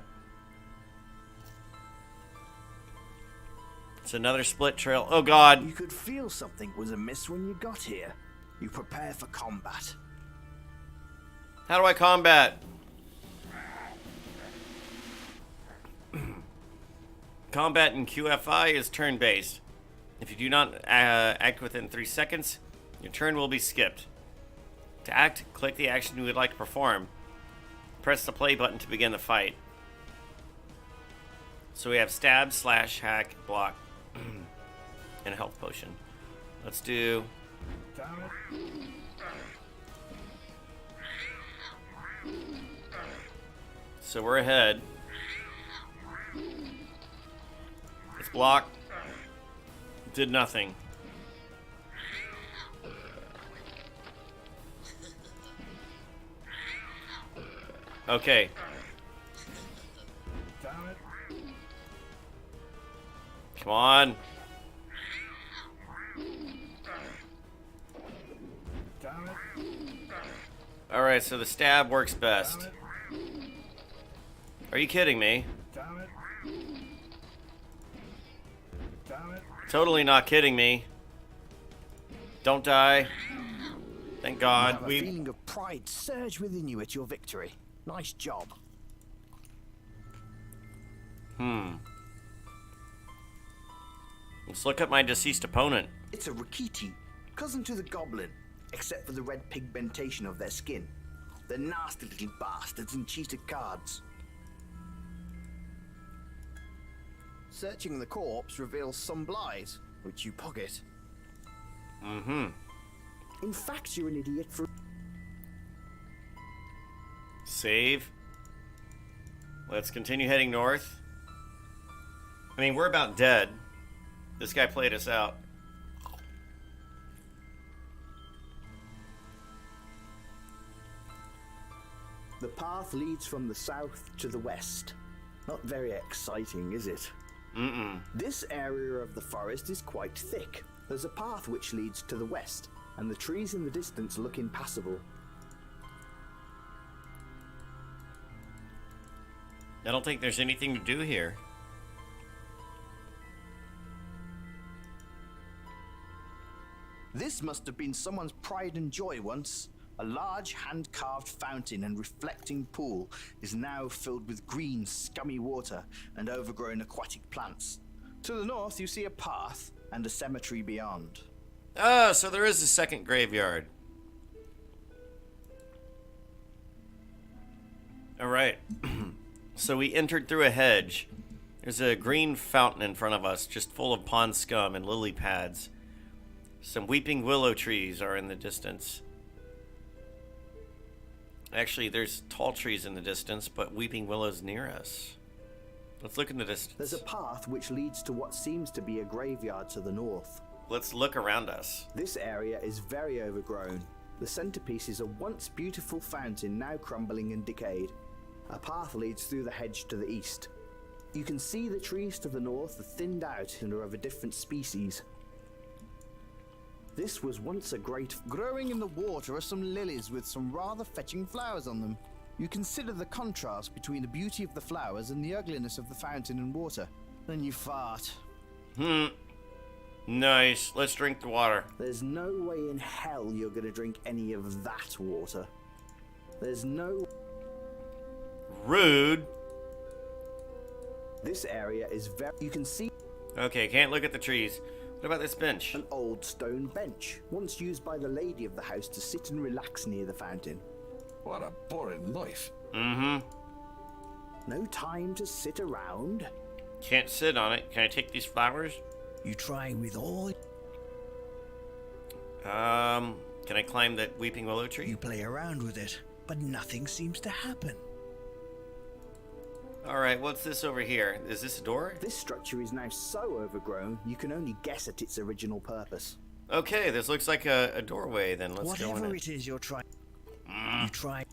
It's another split trail. Oh god. You could feel something was amiss when you got here. You prepare for combat. How do I combat? Combat in QFI is turn-based. If you do not act within 3 seconds, your turn will be skipped. To act, click the action you would like to perform. Press the play button to begin the fight. So we have stab, slash, hack, block, and a health potion. Let's do... So we're ahead. Let's block. Did nothing. Okay. Come on. Alright, so the stab works best. Are you kidding me? Totally not kidding me. Don't die. Thank God. You have a feeling of pride surge within you at your victory. Nice job. Let's look at my deceased opponent. It's a Rikiti, cousin to the goblin, except for the red pigmentation of their skin. They're nasty little bastards and cheated cards. Searching the corpse reveals some blight, which you pocket. In fact, you're an idiot for... Save. Let's continue heading north. I mean, we're about dead. This guy played us out. The path leads from the south to the west. Not very exciting, is it? This area of the forest is quite thick. There's a path which leads to the west, and the trees in the distance look impassable. I don't think there's anything to do here. This must have been someone's pride and joy once. A large hand-carved fountain and reflecting pool is now filled with green, scummy water and overgrown aquatic plants. To the north, you see a path and a cemetery beyond. Ah, so there is a second graveyard. Alright. So we entered through a hedge. There's a green fountain in front of us, just full of pond scum and lily pads. Some weeping willow trees are in the distance. Actually, there's tall trees in the distance, but weeping willows near us. Let's look in the distance. There's a path which leads to what seems to be a graveyard to the north. Let's look around us. This area is very overgrown. The centerpiece is a once beautiful fountain now crumbling and decayed. A path leads through the hedge to the east. You can see the trees to the north are thinned out and are of a different species. This was once a great... Growing in the water are some lilies with some rather fetching flowers on them. You consider the contrast between the beauty of the flowers and the ugliness of the fountain and water. Then you fart. Nice. Let's drink the water. There's no way in hell you're going to drink any of that water. There's no... Rude. This area is very... You can see... Okay, can't look at the trees. What about this bench? An old stone bench, once used by the lady of the house to sit and relax near the fountain. What a boring life. No time to sit around. Can't sit on it. Can I take these flowers? You try with all... Can I climb that weeping willow tree? You play around with it, but nothing seems to happen. Alright, what's this over here? Is this a door? This structure is now so overgrown, you can only guess at its original purpose. Okay, this looks like a doorway, then let's go in. Whatever it is you're trying... You try...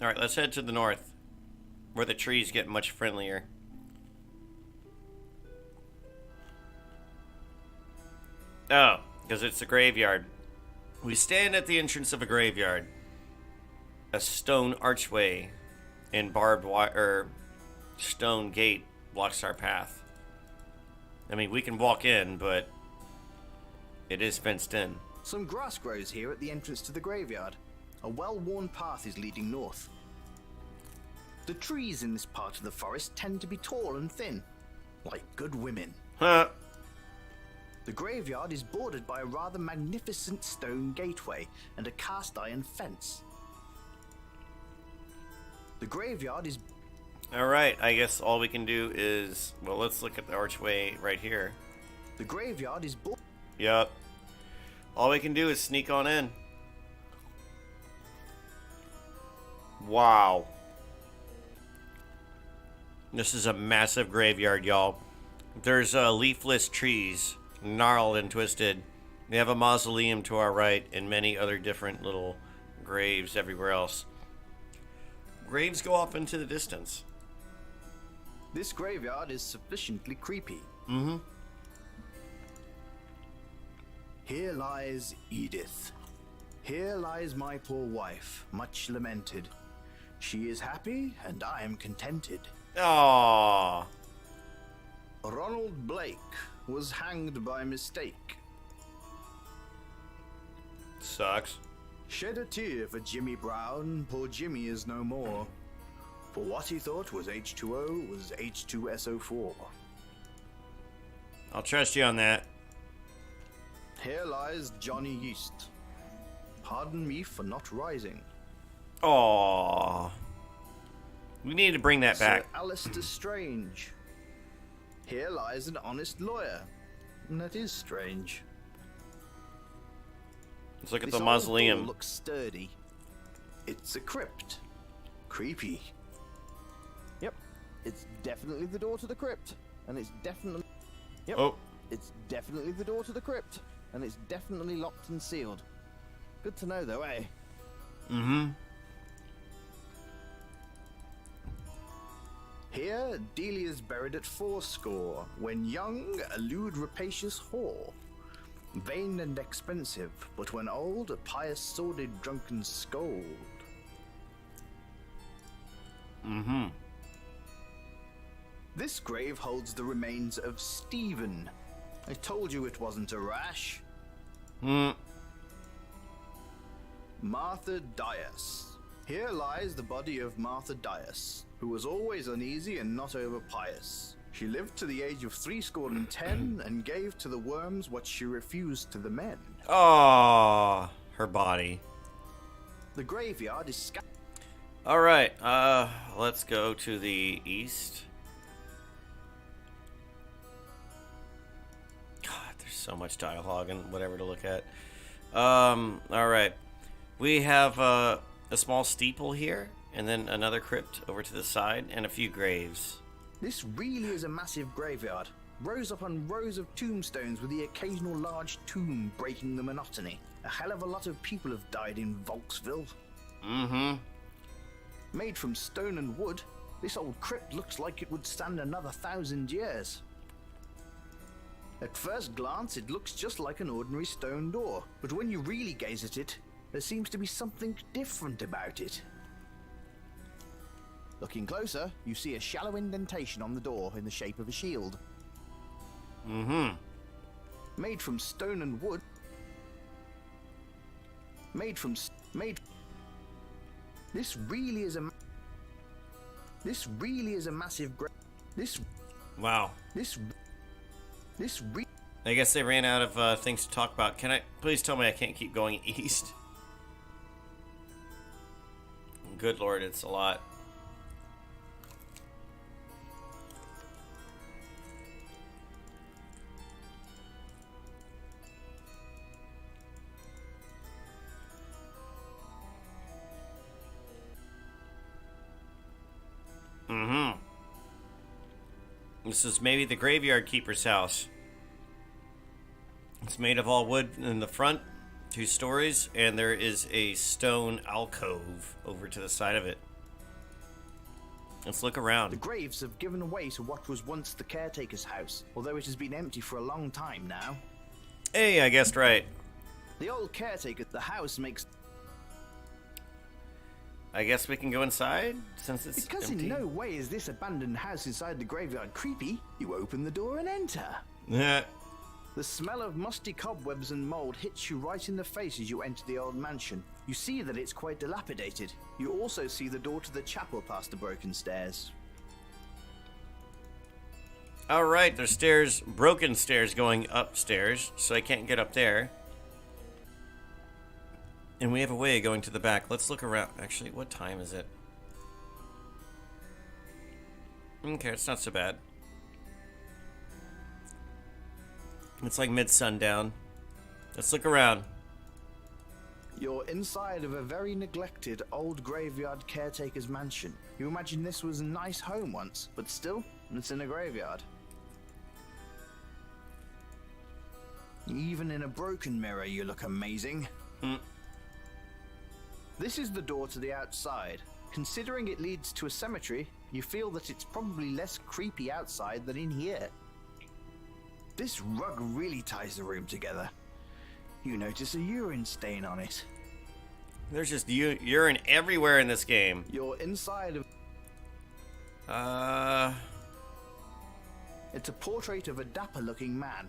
Alright, let's head to the north, where the trees get much friendlier. Oh, because it's a graveyard. We stand at the entrance of a graveyard. A stone archway and barbed wire stone gate blocks our path. I mean, we can walk in, but it is fenced in. Some grass grows here at the entrance to the graveyard. A well-worn path is leading north. The trees in this part of the forest tend to be tall and thin, like good women. Huh. The graveyard is bordered by a rather magnificent stone gateway and a cast iron fence. The graveyard is... Alright, I guess all we can do is... Well, let's look at the archway right here. The graveyard is... Yup. All we can do is sneak on in. Wow. This is a massive graveyard, y'all. There's leafless trees, gnarled and twisted. We have a mausoleum to our right and many other different little graves everywhere else. Graves go off into the distance. This graveyard is sufficiently creepy. Mm-hmm. Here lies Edith. Here lies my poor wife, much lamented. She is happy, and I am contented. Aww. Ronald Blake was hanged by mistake. Sucks. Shed a tear for Jimmy Brown, poor Jimmy is no more. For what he thought was H2O was H2SO4. I'll trust you on that. Here lies Johnny Yeast. Pardon me for not rising. Aww. We need to bring that back. Sir Alistair Strange. Here lies an honest lawyer. That is strange. Let's look at This the old mausoleum. door looks sturdy. It's a crypt. Creepy. Yep, it's definitely the door to the crypt, and it's definitely. Yep. Oh. It's definitely the door to the crypt, and it's definitely locked and sealed. Good to know, though, eh? Mm-hmm. Here, Delia's buried at 80, when young, a lewd rapacious whore. Vain and expensive, but when old, a pious, sordid, drunken scold. Mm-hmm. This grave holds the remains of Stephen. I told you it wasn't a rash. Martha Dias. Here lies the body of Martha Dias, who was always uneasy and not over pious. She lived to the age of 70 and gave to the worms what she refused to the men. Aww. Her body. The graveyard is Alright, let's go to the east. God, there's so much dialogue and whatever to look at. Alright. We have a small steeple here, and then another crypt over to the side, and a few graves. This really is a massive graveyard. Rows upon rows of tombstones with the occasional large tomb breaking the monotony. A hell of a lot of people have died in Volksville. Mm-hmm. Made from stone and wood, this old crypt looks like it would stand another 1,000 years. At first glance, it looks just like an ordinary stone door, but when you really gaze at it, there seems to be something different about it. Looking closer, you see a shallow indentation on the door in the shape of a shield. Mm-hmm. Made from stone and wood. This really is a massive Wow. I guess they ran out of things to talk about. Can I please tell me I can't keep going east? Good lord, it's a lot. Mm-hmm. This is maybe the graveyard keeper's house. It's made of all wood in the front, 2 stories, and there is a stone alcove over to the side of it. Let's look around. The graves have given way to what was once the caretaker's house, although it has been empty for a long time now. Hey, I guessed right. The old caretaker, the house makes... I guess we can go inside, since it's Because empty. in no way is this abandoned house inside the graveyard creepy. You open the door and enter. Yeah. The smell of musty cobwebs and mold hits you right in the face as you enter the old mansion. You see that it's quite dilapidated. You also see the door to the chapel past the broken stairs. Alright, there's stairs, broken stairs going upstairs, so I can't get up there. And we have a way going to the back. Let's look around. Actually, what time is it? Okay, it's not so bad. It's like mid-sundown. Let's look around. You're inside of a very neglected old graveyard caretaker's mansion. You imagine this was a nice home once, but still, it's in a graveyard. Even in a broken mirror, you look amazing. This is the door to the outside. Considering it leads to a cemetery, you feel that it's probably less creepy outside than in here. This rug really ties the room together. You notice a urine stain on it. There's just urine everywhere in this game. You're inside of... It's a portrait of a dapper-looking man.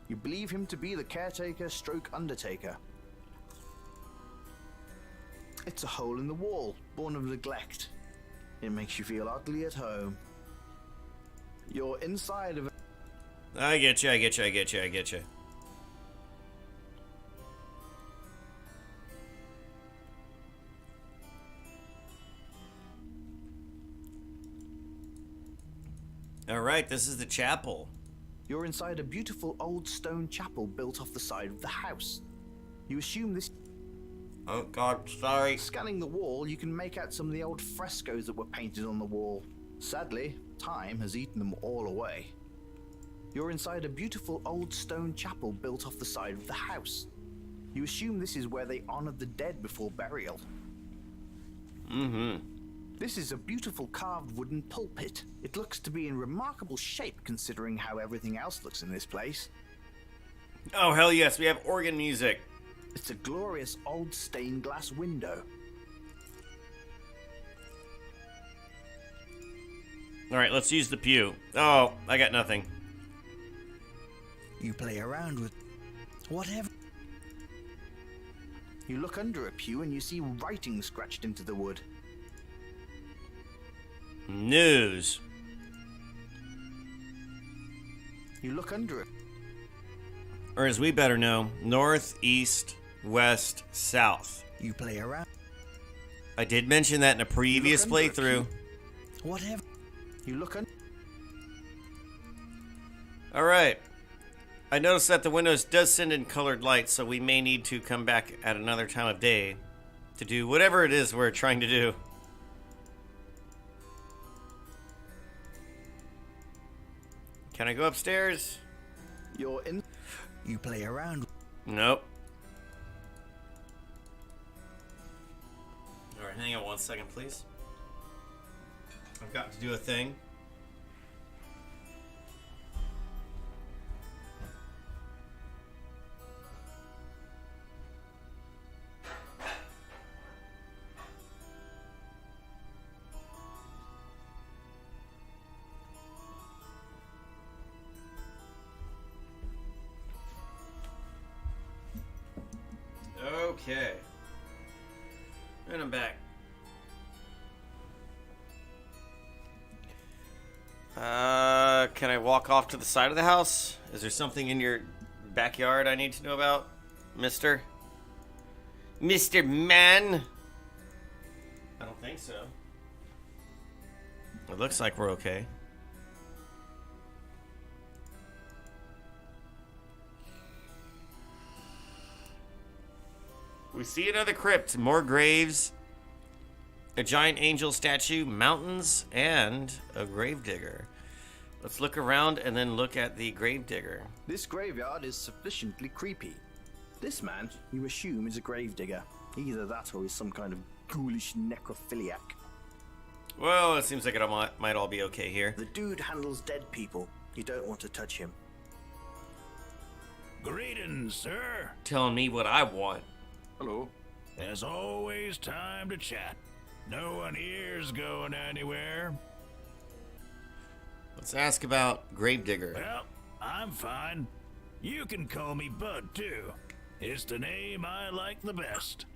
You believe him to be the caretaker stroke undertaker. It's a hole in the wall, born of neglect. It makes you feel ugly at home. You're inside of... I get you, I get you, I get you, I get you. Alright, this is the chapel. You're inside a beautiful old stone chapel built off the side of the house. You assume this... Oh god, sorry. Scanning the wall, you can make out some of the old frescoes that were painted on the wall. Sadly, time has eaten them all away. You're inside a beautiful old stone chapel built off the side of the house. You assume this is where they honored the dead before burial. This is a beautiful carved wooden pulpit. It looks to be in remarkable shape considering how everything else looks in this place. Oh hell yes, we have organ music. It's a glorious old stained glass window. Alright, let's use the pew. Oh, I got nothing. You play around with whatever. You look under a pew and you see writing scratched into the wood. News. You look under it. Or as we better know, north, east, west, south. You play around. I did mention that in a previous playthrough. Whatever. You look under. Alright. I noticed that the windows does send in colored lights, so we may need to come back at another time of day to do whatever it is we're trying to do. Can I go upstairs? You're in. You play around. Nope. Alright, hang on 1 second, please. I've got to do a thing. Okay. And I'm back. Can I walk off to the side of the house? Is there something in your backyard I need to know about, Mr. Man? I don't think so. It looks like we're okay. We see another crypt, more graves, a giant angel statue, mountains, and a gravedigger. Let's look around and then look at the gravedigger. This graveyard is sufficiently creepy. This man, you assume, is a gravedigger. Either that or he's some kind of ghoulish necrophiliac. Well, it seems like it might all be okay here. The dude handles dead people. You don't want to touch him. Greetings, sir. Telling me what I want. Hello. There's always time to chat. No one here's going anywhere. Let's ask about Gravedigger. Well, I'm fine. You can call me Bud, too. It's the name I like the best.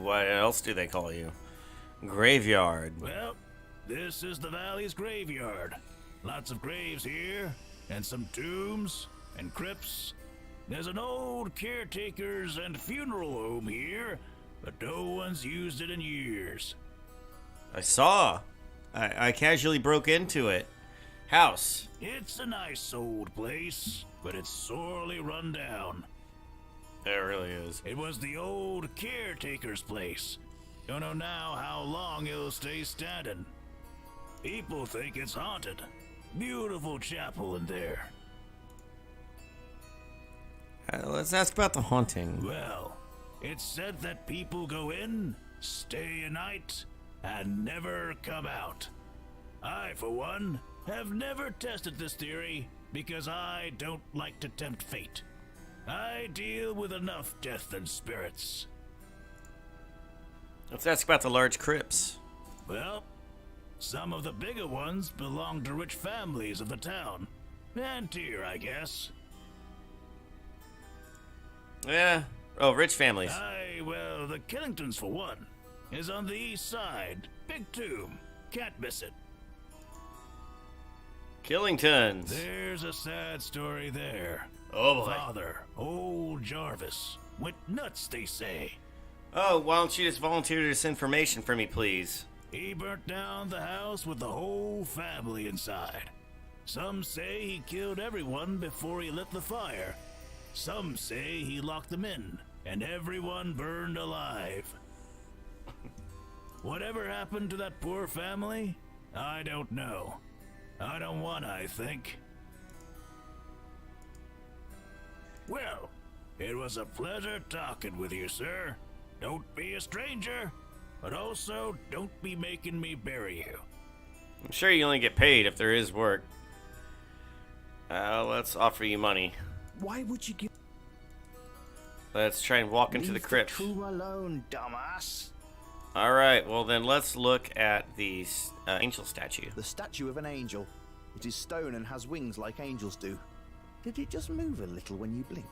What else do they call you? Graveyard. Well, this is the valley's graveyard. Lots of graves here, and some tombs and crypts. There's an old caretakers and funeral home here, but no one's used it in years. I saw. I casually broke into it. House. It's a nice old place, but it's sorely run down. It really is. It was the old caretaker's place. Don't know now how long it'll stay standing. People think it's haunted. Beautiful chapel in there. Let's ask about the haunting. Well, it's said that people go in, stay a night, and never come out. I, for one, have never tested this theory because I don't like to tempt fate. I deal with enough death and spirits. Let's ask about the large crypts. Well, some of the bigger ones belong to rich families of the town. And here, I guess. Yeah. Oh, rich families. Well, the Killingtons, for one, is on the east side. Big tomb. Can't miss it. Killingtons. There's a sad story there. Oh, boy. Father, old Jarvis, went nuts, they say. Oh, why don't you just volunteer this information for me, please? He burnt down the house with the whole family inside. Some say he killed everyone before he lit the fire. Some say he locked them in, and everyone burned alive. Whatever happened to that poor family, I don't know. I don't want, I think. Well, it was a pleasure talking with you, sir. Don't be a stranger, but also don't be making me bury you. I'm sure you only get paid if there is work. Let's offer you money. Why would you give... Let's try and walk into the crypt. Leave the tomb alone, dumbass. Alright, well then let's look at the angel statue. The statue of an angel. It is stone and has wings like angels do. Did it just move a little when you blinked?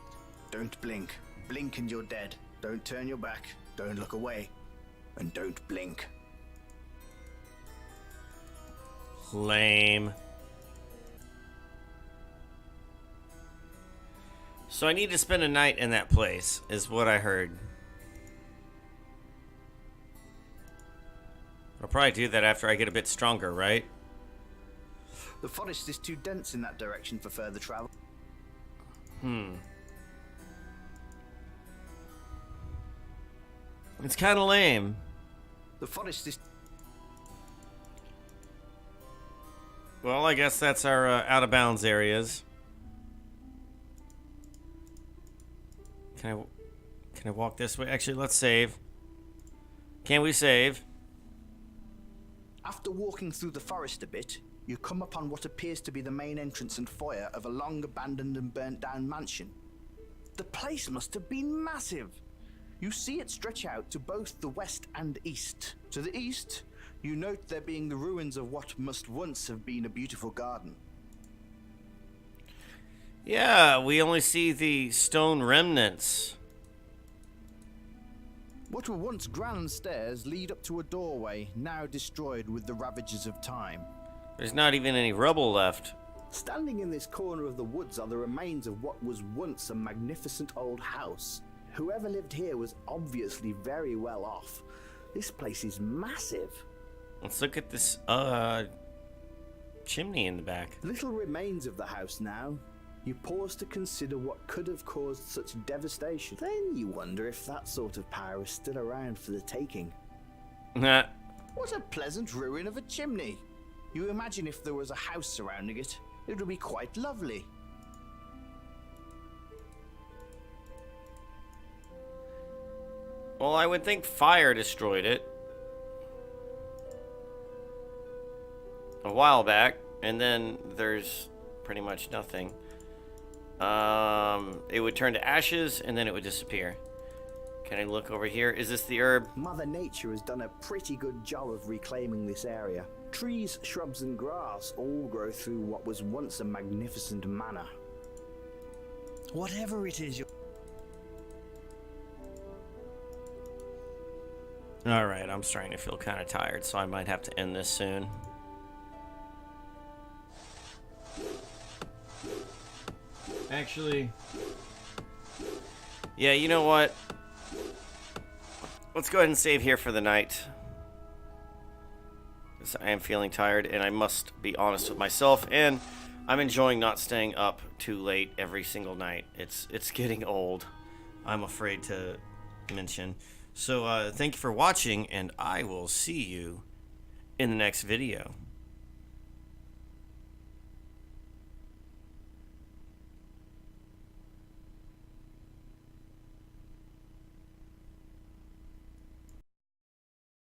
Don't blink. Blink and you're dead. Don't turn your back. Don't look away. And don't blink. Lame. So I need to spend a night in that place, is what I heard. I'll probably do that after I get a bit stronger, right? The forest is too dense in that direction for further travel. It's kind of lame. The forest is... Well, I guess that's our out-of-bounds areas. Can I walk this way? Actually, let's save. Can we save? After walking through the forest a bit, you come upon what appears to be the main entrance and foyer of a long abandoned and burnt down mansion. The place must have been massive. You see it stretch out to both the west and east. To the east, you note there being the ruins of what must once have been a beautiful garden. Yeah, we only see the stone remnants. What were once grand stairs lead up to a doorway, now destroyed with the ravages of time. There's not even any rubble left. Standing in this corner of the woods are the remains of what was once a magnificent old house. Whoever lived here was obviously very well off. This place is massive. Let's look at this, chimney in the back. Little remains of the house now. You pause to consider what could have caused such devastation. Then you wonder if that sort of power is still around for the taking. Nah. What a pleasant ruin of a chimney. You imagine if there was a house surrounding it, it would be quite lovely. Well, I would think fire destroyed it a while back, and then there's pretty much nothing. It would turn to ashes, and then it would disappear. Can I look over here? Is this the herb? Mother Nature has done a pretty good job of reclaiming this area. Trees, shrubs, and grass all grow through what was once a magnificent manor. Whatever it is you're... Alright, I'm starting to feel kind of tired, so I might have to end this soon. Actually... yeah, you know what? Let's go ahead and save here for the night. Because I am feeling tired, and I must be honest with myself, and I'm enjoying not staying up too late every single night. It's getting old, I'm afraid to mention. So, thank you for watching, and I will see you in the next video.